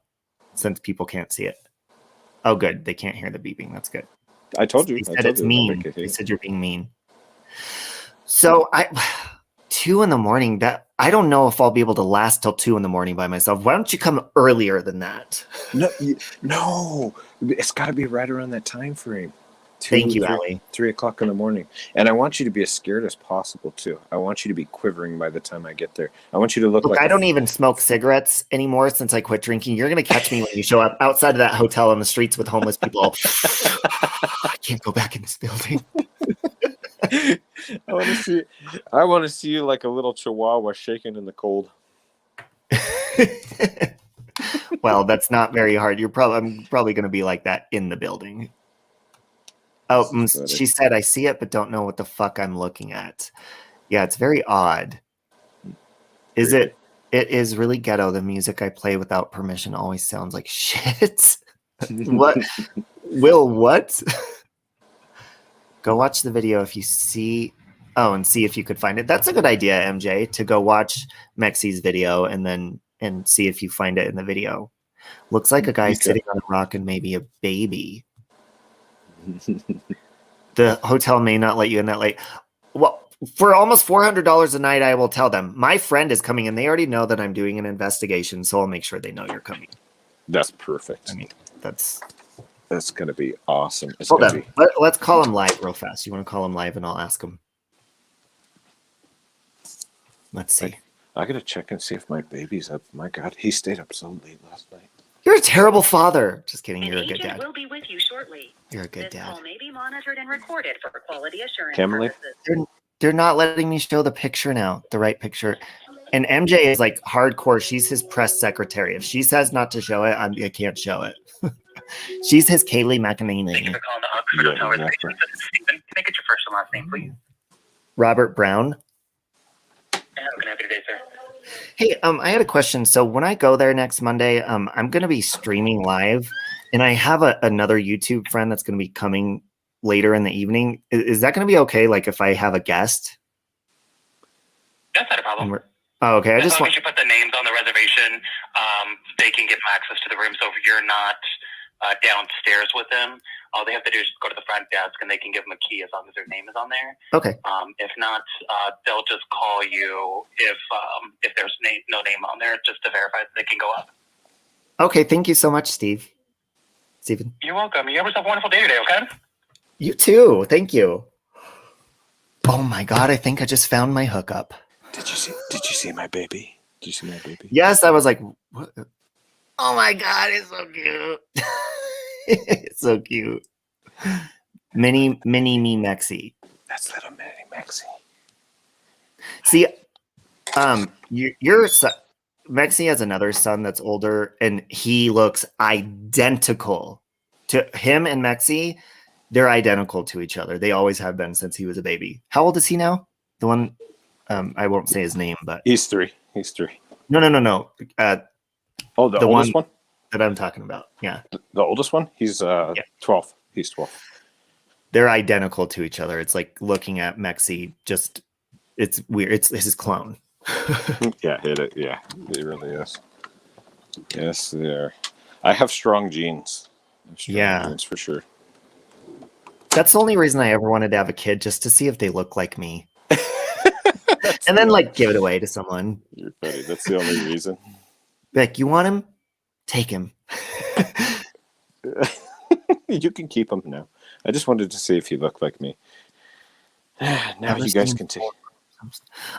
since people can't see it? Oh, good. They can't hear the beeping. That's good. I told you. They said it's mean. They said you're being mean. So 2 a.m. That I don't know if I'll be able to last till 2 a.m. by myself. Why don't you come earlier than that? No, it's got to be right around that time frame. Thank you, Allie. 3 o'clock in the morning. And I want you to be as scared as possible, too. I want you to be quivering by the time I get there. I want you to look like... I don't even smoke cigarettes anymore since I quit drinking. You're going to catch me when you show up outside of that hotel on the streets with homeless people. I can't go back in this building. I want to see you like a little chihuahua shaking in the cold. Well, that's not very hard. I'm probably going to be like that in the building. Oh, she said, I see it, but don't know what the fuck I'm looking at. Yeah, it's very odd. It is really ghetto. The music I play without permission always sounds like shit. What? Will, what? Go watch the video if you see. Oh, and see if you could find it. That's a good idea, MJ, to go watch Mexi's video and see if you find it in the video. Looks like a guy sitting on a rock and maybe a baby. The hotel may not let you in that late. Well, for almost $400 a night, I will tell them. My friend is coming, and they already know that I'm doing an investigation, so I'll make sure they know you're coming. That's perfect. I mean, that's going to be awesome. Hold on. Let's call him live real fast. You want to call him live, and I'll ask him. Let's see. I got to check and see if my baby's up. My God, he stayed up so late last night. You're a terrible father. Just kidding. You're a good dad. Will be with you shortly. You're a good This dad. call may be monitored and recorded for quality assurance Emily? purposes. They're not letting me show the picture now, the right picture. And MJ is like hardcore. She's his press secretary. If she says not to show it, I can't show it. She's his Kaylee McEnany. Thank you for calling the Oxford Hotel Reservation. This is Stephen. Can I get your first and last name, please? Robert Brown. And how can I help you today, sir? Hey, I had a question. So when I go there next Monday, I'm going to be streaming live, and I have another YouTube friend that's going to be coming later in the evening. Is that going to be okay? Like if I have a guest? That's not a problem. Oh, okay. As long as you put the names on the reservation, they can give them access to the room. So if you're not downstairs with them, all they have to do is go to the front desk and they can give them a key as long as their name is on there. Okay. If not, they'll just call you if there's no name on there, just to verify that they can go up. Okay. Thank you so much, Steven. You're welcome. You have yourself a wonderful day today, okay? You too. Thank you. Oh my God. I think I just found my hookup. Did you see my baby? Did you see my baby? Yes. I was like, what? Oh my God. It's so cute. It's so cute. Mini me Mexi. That's little mini Mexi. See, your son, Mexi has another son that's older, and he looks identical to him. And Mexi, they're identical to each other. They always have been since he was a baby. How old is he now? The one, I won't say his name, but he's 3. No. The oldest one that I'm talking about. Yeah, the oldest one. He's 12. He's 12. They're identical to each other. It's like looking at Mexi. Just it's weird. It's his clone. Yeah, it really is. Yes, they are. I have strong genes. Genes for sure. That's the only reason I ever wanted to have a kid, just to see if they look like me. And then like give it away to someone. You're funny. That's the only reason. Like, you want him? Take him. You can keep him now. I just wanted to see if you look like me. Now you guys can take.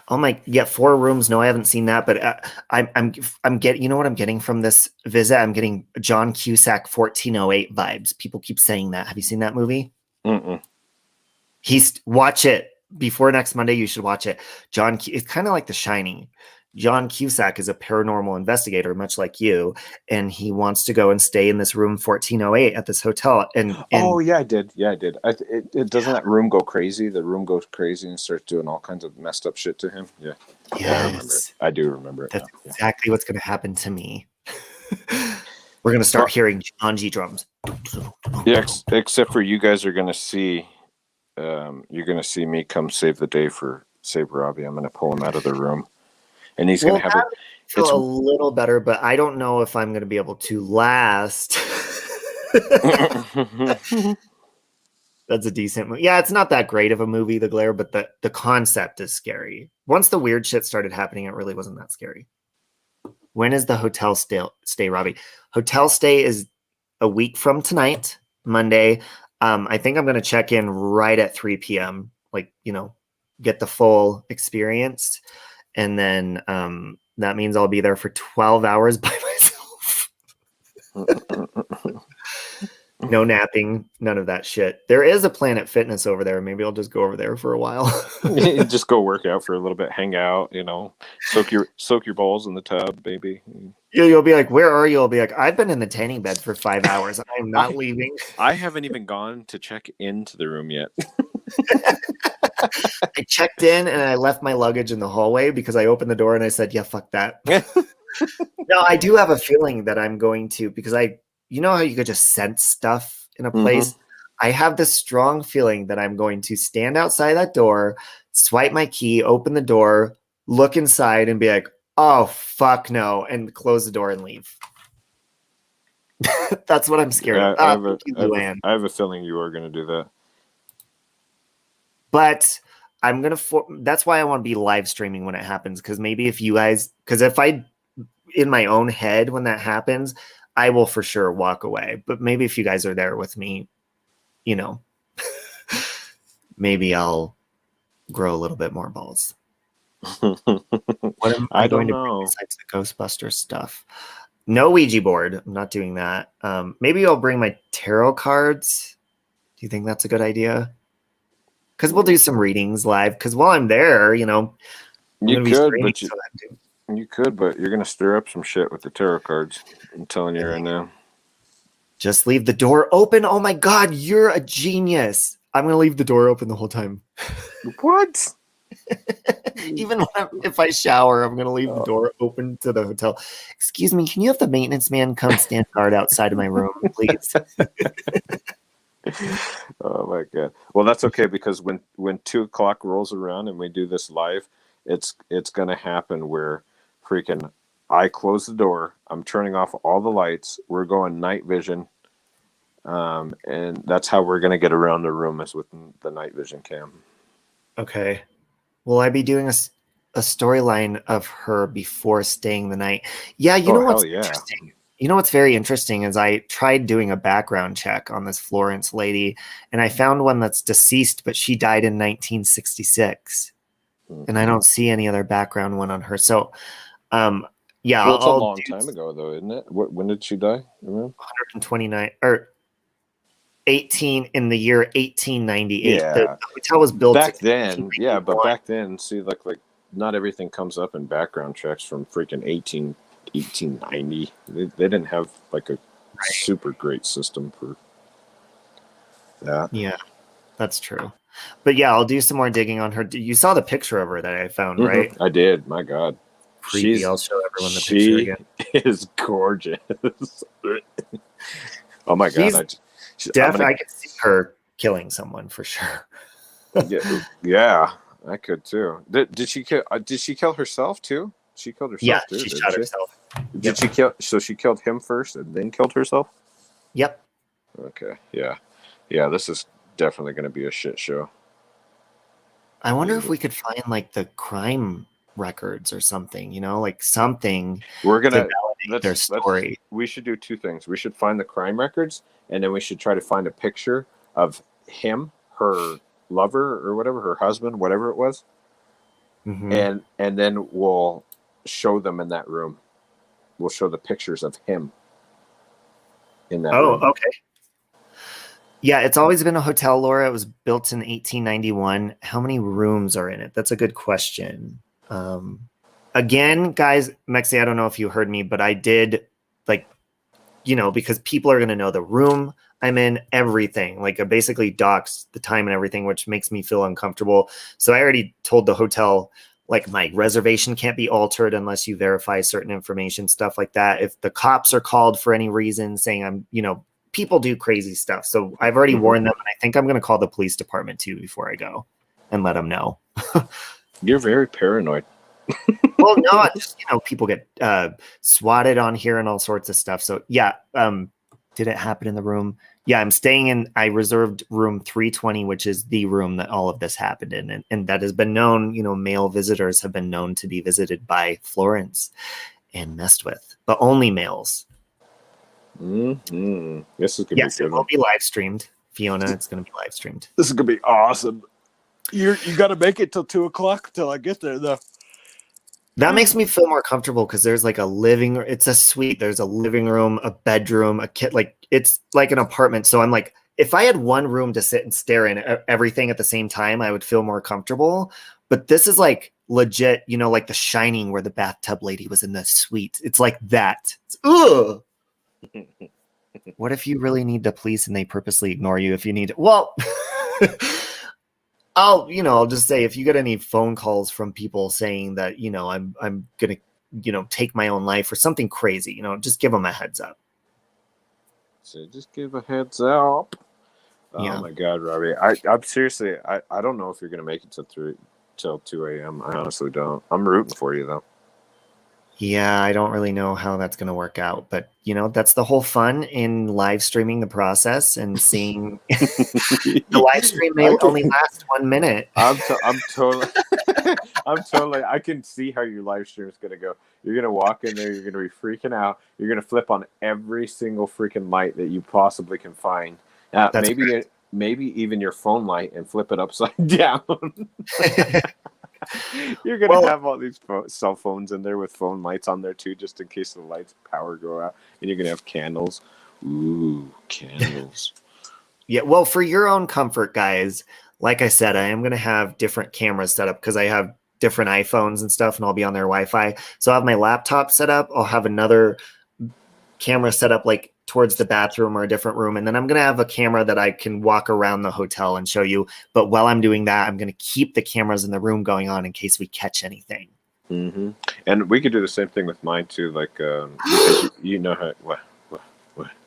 Oh my! Yeah, 4 rooms. No, I haven't seen that, but I'm getting. You know what I'm getting from this visit? I'm getting John Cusack 1408 vibes. People keep saying that. Have you seen that movie? Mm-mm. Watch it. before next Monday, you should watch it. It's kind of like The Shining. John Cusack is a paranormal investigator, much like you, and he wants to go and stay in this room 1408 at this hotel. And Oh yeah, I did. Yeah, I did. It doesn't that room go crazy? The room goes crazy and starts doing all kinds of messed up shit to him. Yeah, yeah, I remember it. I do remember it. That's now. exactly what's going to happen to me. We're going to start hearing Anji drums. Yeah, except for you guys are going to see, you're going to see me come save the day for Save Robbie. I'm going to pull him out of the room, and he's going to have it. Feel a little better, but I don't know if I'm going to be able to last. That's a decent movie. Yeah, it's not that great of a movie, The Glare, but the concept is scary. Once the weird shit started happening, it really wasn't that scary. When is the hotel stay, Robbie? Hotel stay is a week from tonight, Monday. I think I'm going to check in right at 3 p.m. Like, get the full experience. And then that means I'll be there for 12 hours by myself. No napping, none of that shit. There is a Planet Fitness over there. Maybe I'll just go over there for a while. Just go work out for a little bit, hang out, soak your balls in the tub, baby. You'll be like, where are you? I'll be like, I've been in the tanning bed for 5 hours. I'm not leaving. I haven't even gone to check into the room yet. I checked in and I left my luggage in the hallway because I opened the door and I said, yeah, fuck that. No, I do have a feeling that I'm going to, because you know how you could just sense stuff in a place? Mm-hmm. I have this strong feeling that I'm going to stand outside that door, swipe my key, open the door, look inside and be like, oh, fuck no, and close the door and leave. That's what I'm scared of. I have a feeling you are going to do that. But I'm going to, that's why I want to be live streaming when it happens. Because maybe if you guys, because if I, in my own head, when that happens, I will for sure walk away. But maybe if you guys are there with me, maybe I'll grow a little bit more balls. What am I going to bring besides the Ghostbusters stuff? No Ouija board. I'm not doing that. Maybe I'll bring my tarot cards. Do you think that's a good idea? Because we'll do some readings live. Because while I'm there, you could, but you're going to stir up some shit with the tarot cards. I'm telling you right now. Just leave the door open. Oh my God, you're a genius. I'm going to leave the door open the whole time. What? Even if I shower, I'm going to leave the door open to the hotel. Excuse me, can you have the maintenance man come stand guard outside of my room, please? Oh my God. Well, that's okay, because when 2:00 rolls around and we do this live, it's going to happen where freaking I close the door. I'm turning off all the lights. We're going night vision. And that's how we're going to get around the room, is with the night vision cam. Okay. Will I be doing a storyline of her before staying the night? Yeah, you know what's interesting? You know what's very interesting is I tried doing a background check on this Florence lady, and I found one that's deceased, but she died in 1966. Mm-hmm. And I don't see any other background one on her. So, yeah. Well, it's a long time ago, though, isn't it? When did she die? Remember? 129 or 18 in the year 1898. Yeah. The hotel was built back then. Yeah, but back then, see, like not everything comes up in background checks from freaking 1890. They didn't have like a super great system for that. Yeah, that's true. But yeah, I'll do some more digging on her. You saw the picture of her that I found, right? I did. My God. Creepy. I'll show everyone the picture again. She is gorgeous. Oh my God. I could see her killing someone for sure. Yeah, I could too. Did she kill herself too? She killed herself. Yeah, too, she shot herself. Did she kill? So she killed him first and then killed herself? Yep. Okay. Yeah. This is definitely going to be a shit show. I wonder if we could find like the crime records or something. Like something. We're gonna validate their story. We should do two things. We should find the crime records, and then we should try to find a picture of him, her lover or whatever, her husband, whatever it was. Mm-hmm. And then we'll show them in that room. We'll show the pictures of him in that room. Okay. Yeah, it's always been a hotel, Laura. It was built in 1891. How many rooms are in it? That's a good question. Again, guys, Mexi, I don't know if you heard me, but I did, like, because people are going to know the room I'm in, everything. Like, I basically doxed the time and everything, which makes me feel uncomfortable. So I already told the hotel, like, my reservation can't be altered unless you verify certain information, stuff like that. If the cops are called for any reason saying I'm, people do crazy stuff. So I've already warned them, and I think I'm going to call the police department too before I go and let them know. You're very paranoid. Well, no, just, people get swatted on here and all sorts of stuff. So yeah, did it happen in the room? Yeah, I reserved room 320, which is the room that all of this happened in. And that has been known, male visitors have been known to be visited by Florence and messed with, but only males. Mm-hmm. This is going to be good. It will be live streamed. Fiona, it's going to be live streamed. This is going to be awesome. You got to make it till 2:00 till I get there, though. That makes me feel more comfortable because there's like it's a suite. There's a living room, a bedroom, a kit. Like, it's like an apartment. So I'm like, if I had one room to sit and stare in everything at the same time, I would feel more comfortable. But this is like legit, like The Shining where the bathtub lady was in the suite. It's like that. Ugh. What if you really need the police and they purposely ignore you if you need it? Well, I'll just say, if you get any phone calls from people saying that, I'm going to, take my own life or something crazy, just give them a heads up. So just give a heads up. Yeah. Oh my God, Robbie. I'm seriously, I don't know if you're going to make it till 2 a.m. I honestly don't. I'm rooting for you though. Yeah, I don't really know how that's going to work out, but that's the whole fun in live streaming the process and seeing the live stream may only last 1 minute. I'm totally, I can see how your live stream is going to go. You're going to walk in there, you're going to be freaking out. You're going to flip on every single freaking light that you possibly can find. Maybe even your phone light and flip it upside down. You're going to have all these cell phones in there with phone lights on there too, just in case the lights power go out. And you're going to have candles. Ooh, candles. Yeah, well, for your own comfort, guys, like I said, I am going to have different cameras set up because I have different iPhones and stuff, and I'll be on their Wi-Fi. So I'll have my laptop set up. I'll have another camera set up like towards the bathroom or a different room. And then I'm going to have a camera that I can walk around the hotel and show you. But while I'm doing that, I'm going to keep the cameras in the room going on in case we catch anything. Mm-hmm. And we could do the same thing with mine too. Like, you know how,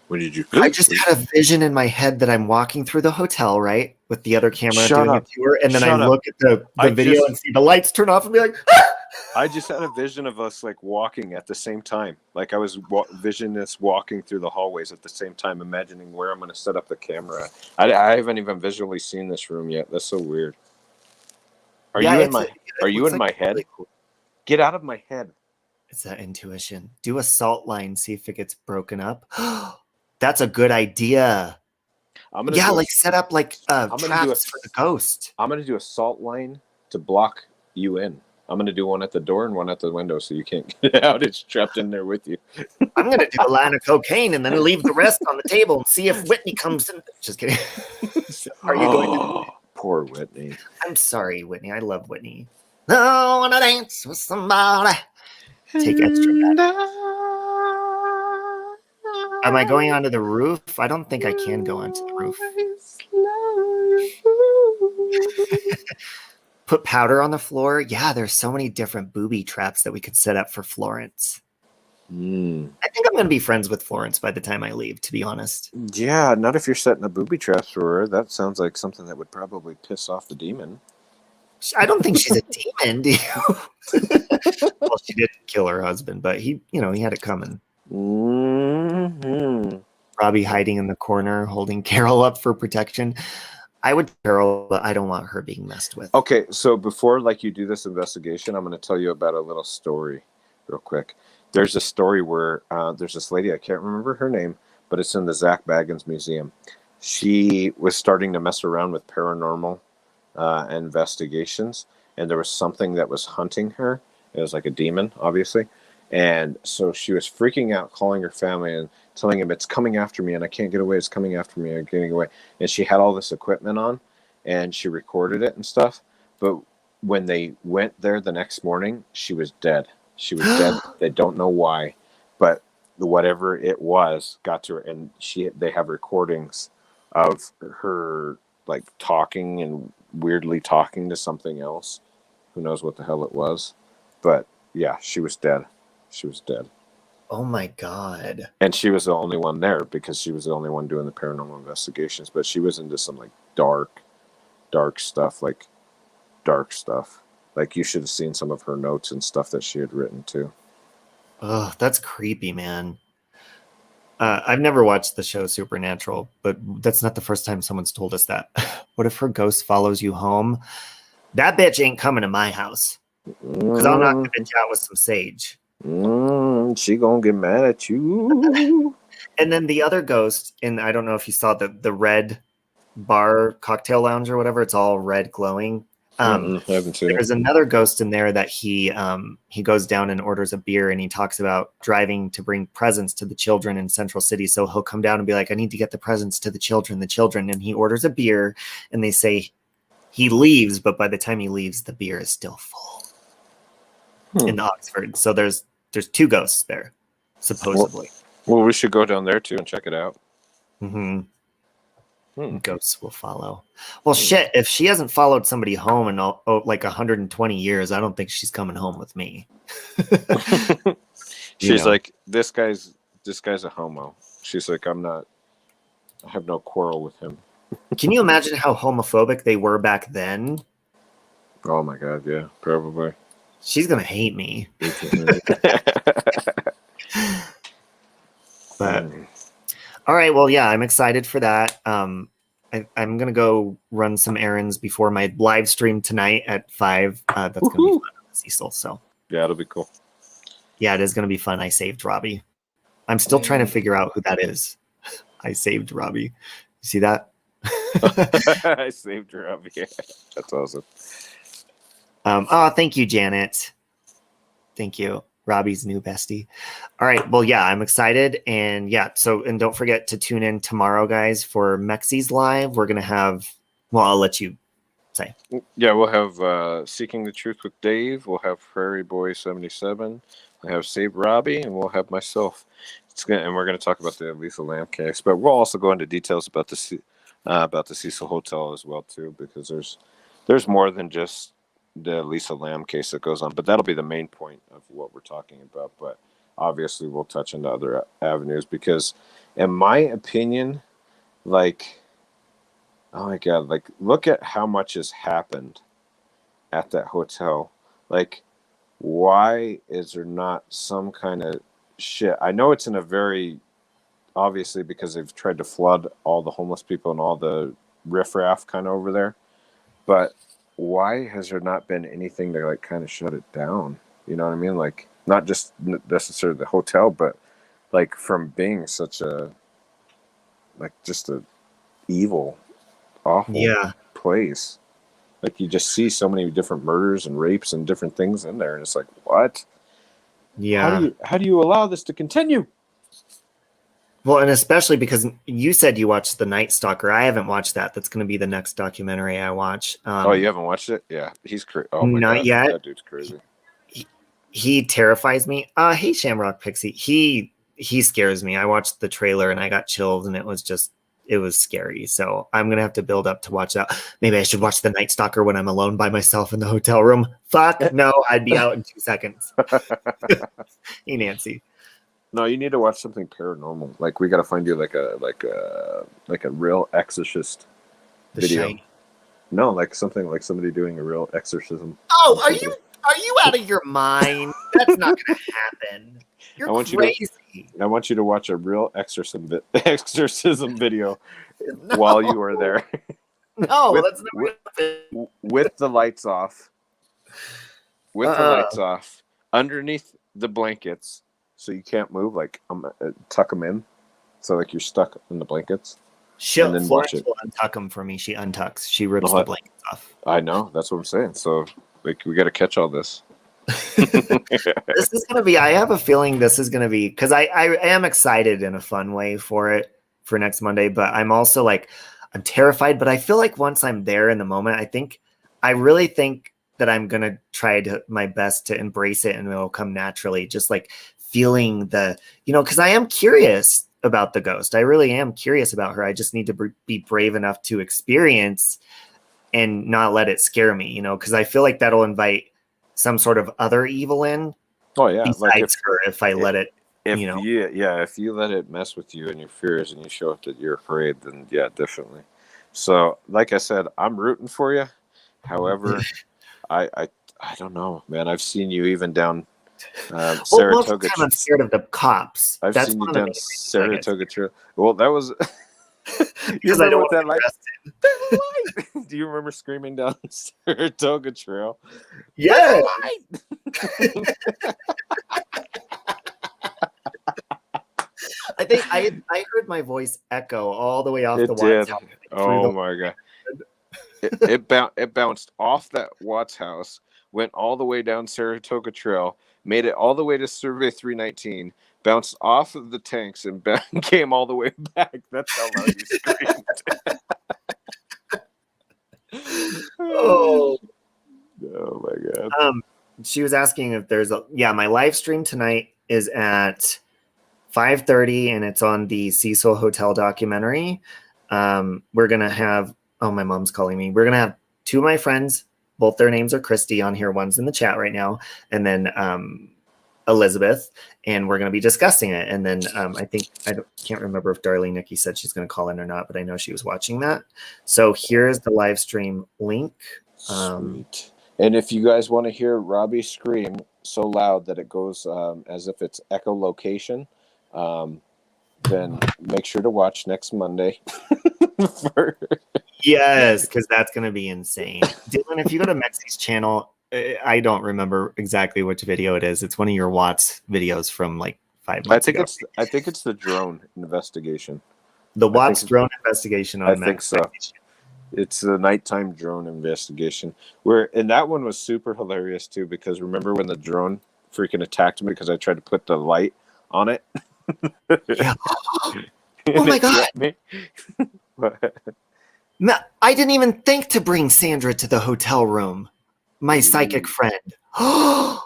what did you feel? I just had a vision in my head that I'm walking through the hotel, right? With the other camera doing a tour. And then I look at the video and see the lights turn off and be like, ah! I just had a vision of us like walking at the same time. Like I was visioning us walking through the hallways at the same time, imagining where I'm going to set up the camera. I haven't even visually seen this room yet. That's so weird. Are you in my head? Really cool. Get out of my head. It's that intuition. Do a salt line, see if it gets broken up. That's a good idea. Set up like traps for the ghost. I'm going to do a salt line to block you in. I'm going to do one at the door and one at the window so you can't get out. It's trapped in there with you. I'm going to do a line of cocaine and then leave the rest on the table and see if Whitney comes in. Just kidding. Are you going to? Poor Whitney. I'm sorry, Whitney. I love Whitney. I want to dance with somebody. Take extra back. Am I going onto the roof? I don't think I can go onto the roof. Put powder on the floor. Yeah, there's so many different booby traps that we could set up for Florence. I think I'm going to be friends with Florence by the time I leave, to be honest. Yeah, not if you're setting a booby trap for her. That sounds like something that would probably piss off the demon. I don't think she's a demon, do you? Well, she did kill her husband, but he had it coming. Mm-hmm. Robbie hiding in the corner, holding Carol up for protection. I would Carol, but I don't want her being messed with. Okay, so before you do this investigation, I'm going to tell you about a little story real quick. There's a story where there's this lady, I can't remember her name, but it's in the Zach Baggins Museum. She was starting to mess around with paranormal investigations, and there was something that was hunting her. It was like a demon, obviously. And so she was freaking out, calling her family and telling him it's coming after me and I can't get away. It's coming after me. I'm getting away. And she had all this equipment on and she recorded it and stuff. But when they went there the next morning, she was dead. She was dead. They don't know why, but whatever it was got to her. And they have recordings of her like talking and weirdly talking to something else. Who knows what the hell it was? But yeah, she was dead. She was dead. Oh my God. And she was the only one there because she was the only one doing the paranormal investigations. But she was into some like dark stuff, like dark stuff. Like you should have seen some of her notes and stuff that she had written too. Oh, that's creepy, man. I've never watched the show Supernatural, but that's not the first time someone's told us that. What if her ghost follows you home? That bitch ain't coming to my house because I'll knock the bitch out with some sage. She gonna get mad at you. And then the other ghost, and I don't know if you saw the red bar cocktail lounge or whatever. It's all red glowing. I haven't seen There's another ghost in there that he goes down and orders a beer, and he talks about driving to bring presents to the children in Central City. So he'll come down and be like, I need to get the presents to the children. And he orders a beer, and they say he leaves, but by the time he leaves, the beer is still full in Oxford. So there's two ghosts there, supposedly. Well, we should go down there too and check it out. Mm-hmm. Ghosts will follow. Well, shit, if she hasn't followed somebody home in like 120 years, I don't think she's coming home with me. She's like, this guy's a homo. She's like, I have no quarrel with him. Can you imagine how homophobic they were back then? Oh my God, yeah, probably. She's gonna hate me. But all right, well, yeah, I'm excited for that. I'm gonna go run some errands before my live stream tonight at 5. That's gonna be fun, Cecil. So yeah, it'll be cool. Yeah, it is gonna be fun. I saved Robbie. I'm still trying to figure out who that is. I saved Robbie. You see that? I saved Robbie. That's awesome. Oh, thank you, Janet. Thank you. Robbie's new bestie. All right. Well, yeah, I'm excited. And yeah, and don't forget to tune in tomorrow, guys, for Mexi's live. We're going to have, well, I'll let you say. Yeah, we'll have Seeking the Truth with Dave. We'll have Prairie Boy 77. We'll have Save Robbie, and we'll have myself. And we're going to talk about the Lisa Lamb case, but we'll also go into details about the Cecil Hotel as well, too, because there's more than just the Lisa Lamb case that goes on, but that'll be the main point of what we're talking about. But obviously we'll touch into other avenues because in my opinion, like, oh my God, like look at how much has happened at that hotel. Like, why is there not some kind of shit? I know it's in a very, obviously because they've tried to flood all the homeless people and all the riffraff kind of over there, but why has there not been anything to like kind of shut it down? You know what I mean? Like not just necessarily the hotel, but like from being such a like just a evil, awful place. Like you just see so many different murders and rapes and different things in there, and it's like, what? Yeah. How do you allow this to continue? Well, and especially because you said you watched The Night Stalker. I haven't watched that. That's going to be the next documentary I watch. Oh, you haven't watched it? Yeah, he's crazy. Oh my not God, yet. That dude's crazy. He terrifies me. Hey, Shamrock Pixie. He scares me. I watched the trailer and I got chills, and it was scary. So I'm gonna have to build up to watch that. Maybe I should watch The Night Stalker when I'm alone by myself in the hotel room. Fuck no, I'd be out in 2 seconds. Hey, Nancy. No, you need to watch something paranormal. Like we got to find you like a real exorcist video. Shine. No, like something like somebody doing a real exorcism. Oh, are you out of your mind? That's not gonna happen. You're crazy. I want you to watch a real exorcism video while you are there. No, that's not with the lights off. With the lights off, underneath the blankets. So you can't move, like tuck them in, so like you're stuck in the blankets. Florence will untuck them for me. She untucks. She rips the blankets off. I know. That's what I'm saying. So like we got to catch all this. This is gonna be. I have a feeling this is gonna be because I am excited in a fun way for it for next Monday, but I'm also like I'm terrified. But I feel like once I'm there in the moment, I really think that I'm gonna try to my best to embrace it, and it'll come naturally. Just like feeling the, because I am curious about the ghost. I really am curious about her. I just need to be brave enough to experience and not let it scare me. Because I feel like that'll invite some sort of other evil in. Oh yeah, Besides like her, if I let it, if you let it mess with you and your fears and you show it that you're afraid, then yeah, definitely. So like I said, I'm rooting for you. However, I don't know, man. I've seen you even down well, most of the time I'm scared of the cops. I've That's seen one you of the down main reasons I get Saratoga Trail. Well, that was you because I don't remember want what to that be light? arrested. Do you remember screaming down Saratoga Trail? Yeah. I think I heard my voice echo all the way off the It did. Watts house. Oh my god! It bounced off that Watts house, went all the way down Saratoga Trail, made it all the way to Survey 319, bounced off of the tanks, and came all the way back. That's how loud you screamed. Oh. Oh my god. She was asking if there's my live stream tonight is at 5:30 and it's on the Cecil Hotel documentary. We're gonna have my mom's calling me. We're gonna have two of my friends, both their names are Christy on here. One's in the chat right now, and then Elizabeth, and we're gonna be discussing it. And then I can't remember if Darlene Nikki said she's gonna call in or not, but I know she was watching that. So here's the live stream link. Sweet. And if you guys want to hear Robbie scream so loud that it goes as if it's echolocation, then make sure to watch next Monday. Yes, because that's going to be insane. Dylan, if you go to Mexi's channel, I don't remember exactly which video it is. It's one of your Watts videos from like 5 months ago. I think it's the drone investigation. The Watts drone investigation on I think so. It's the nighttime drone investigation. And that one was super hilarious too, because remember when the drone freaking attacked me because I tried to put the light on it? Yeah. Oh my god. No, I didn't even think to bring Sandra to the hotel room. My psychic friend. I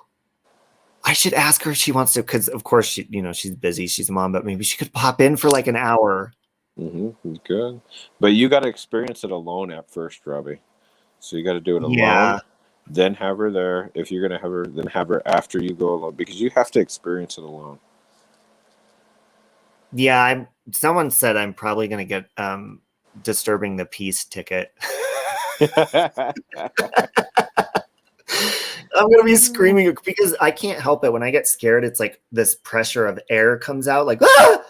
should ask her if she wants to, because of course she's busy. She's a mom, but maybe she could pop in for like an hour. Mm-hmm. Good, but you got to experience it alone at first, Robbie. So you got to do it alone. Yeah. Then have her there. If you're gonna have her, then have her after you go alone, because you have to experience it alone. Yeah, someone said I'm probably gonna get disturbing the peace ticket. I'm gonna be screaming because I can't help it. When I get scared, it's like this pressure of air comes out, like ah!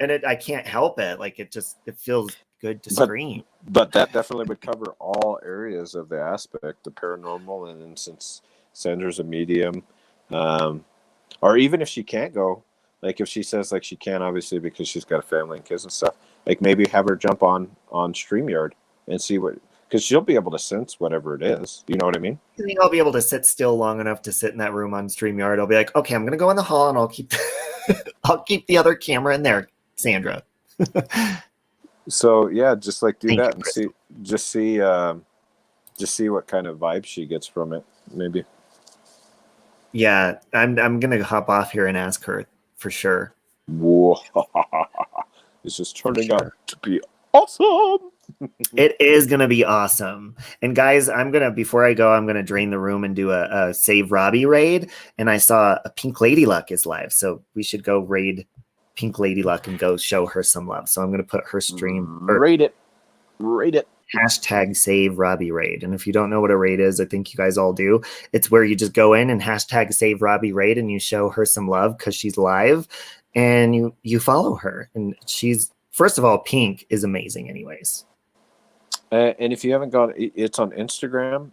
And I can't help it. Like it feels good to scream. But that definitely would cover all areas of the aspect, the paranormal, and then since Sandra's a medium, or even if she can't go, like if she says like she can't, obviously because she's got a family and kids and stuff, like maybe have her jump on StreamYard and see what, because she'll be able to sense whatever it is. You know what I mean? I think I'll be able to sit still long enough to sit in that room on StreamYard. I'll be like, okay, I'm gonna go in the hall and I'll keep the other camera in there, Sandra. So yeah, just like do that and see what kind of vibe she gets from it, maybe. Yeah, I'm gonna hop off here and ask her for sure. Whoa. This is turning out to be awesome. It is gonna be awesome. And guys, before I go, I'm gonna drain the room and do a Save Robbie raid. And I saw a Pink Lady Luck is live, so we should go raid Pink Lady Luck and go show her some love. So I'm gonna put her stream. Rate it. Hashtag Save Robbie raid. And if you don't know what a raid is, I think you guys all do. It's where you just go in and hashtag Save Robbie raid and you show her some love because she's live, and you follow her. And she's, first of all, Pink is amazing, anyways. And if you haven't gone, it's on Instagram,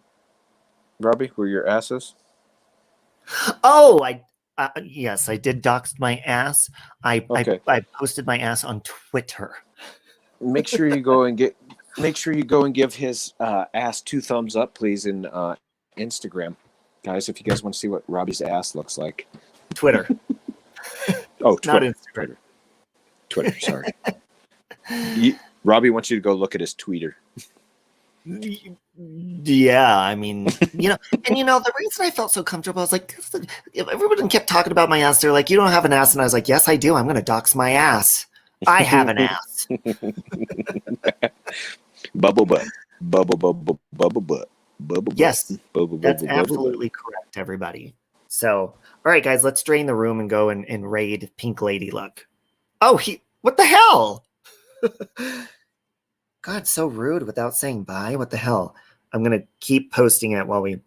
Robbie, where your ass is. Oh, yes, I did dox my ass. I posted my ass on Twitter. Make sure you go and give his ass 2 thumbs up, please, in Instagram. Guys, if you guys want to see what Robbie's ass looks like. Twitter. Oh, Not Twitter. Instagram. Twitter, sorry. Robbie wants you to go look at his tweeter. Yeah, I mean, the reason I felt so comfortable, I was like, if everyone kept talking about my ass, they're like, you don't have an ass, and I was like, yes, I do. I'm going to dox my ass. I have an ass. Bubble butt. Bubble butt. Bubble butt. Yes, bubble, that's bubble, absolutely correct, everybody. So, all right, guys, let's drain the room and go and raid Pink Lady Luck. Oh, what the hell? God, so rude without saying bye. What the hell? I'm going to keep posting it while we...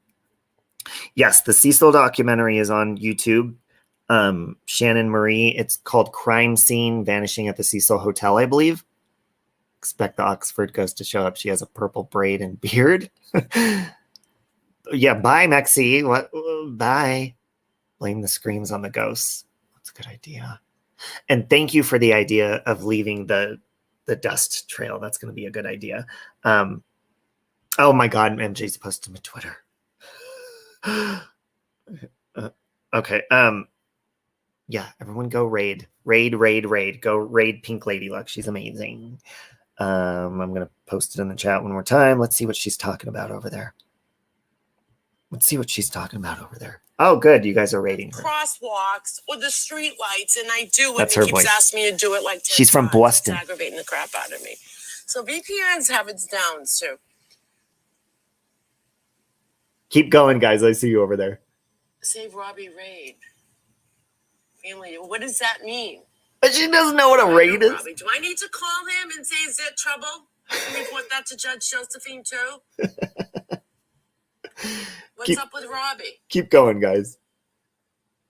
Yes, the Cecil documentary is on YouTube. Shannon Marie. It's called Crime Scene Vanishing at the Cecil Hotel, I believe. Expect the Oxford ghost to show up. She has a purple braid and beard. Yeah, bye, Mexi. What? Bye. Blame the screams on the ghosts. That's a good idea. And thank you for the idea of leaving the dust trail. That's going to be a good idea. Oh my God, MJ's posted to Twitter. Okay. Yeah, everyone go raid. Go raid Pink Lady Luck. She's amazing. I'm going to post it in the chat one more time. Let's see what she's talking about over there. Oh, good. You guys are raiding her. Crosswalks or the street lights, and I do it. That's and her he keeps voice. asking me to do it like 10 She's from times. Boston. It's aggravating the crap out of me. So VPNs have its downs too. Keep going, guys. I see you over there. Save Robbie raid. Family, what does that mean? But she doesn't know what a raid is. Robbie, do I need to call him and say, is there trouble? And report that to Judge Josephine too? What's up with Robbie? Keep going, guys.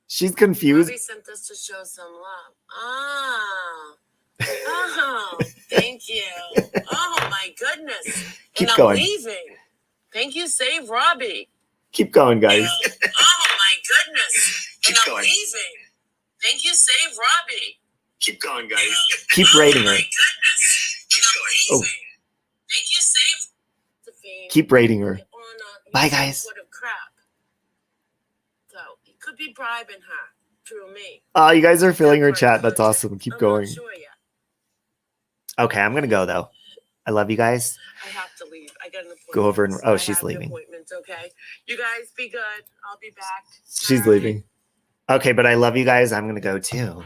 She's confused. Robbie sent us to show some love. Oh, thank you. Oh my goodness. Keep and going. I'm leaving. Thank you, Save Robbie. Keep going, guys. Oh my goodness. Keep and going. I'm leaving. Thank you, Save Robbie. Keep going, guys. Keep raiding her. Oh my goodness. And I'm leaving. Thank you, Save Josephine. Keep raiding her. On a Bye, guys. sort of crap. So he could be bribing her through me. Oh, you guys are filling her chat. That's awesome. Keep I'm going. not sure yet. Okay, I'm going to go, though. I love you guys. I have to leave. I got an appointment. Go over and... Oh, I she's have an leaving. appointment, okay? You guys be good. I'll be back. She's Bye. leaving. Okay, but I love you guys. I'm going to go, too.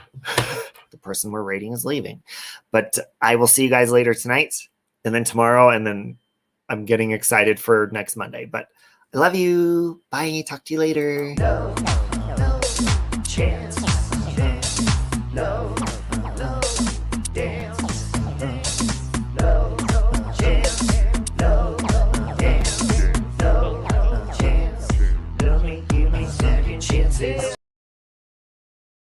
The person we're raiding is leaving. But I will see you guys later tonight and then tomorrow. And then I'm getting excited for next Monday. But I love you. Bye. Talk to you later. No chance.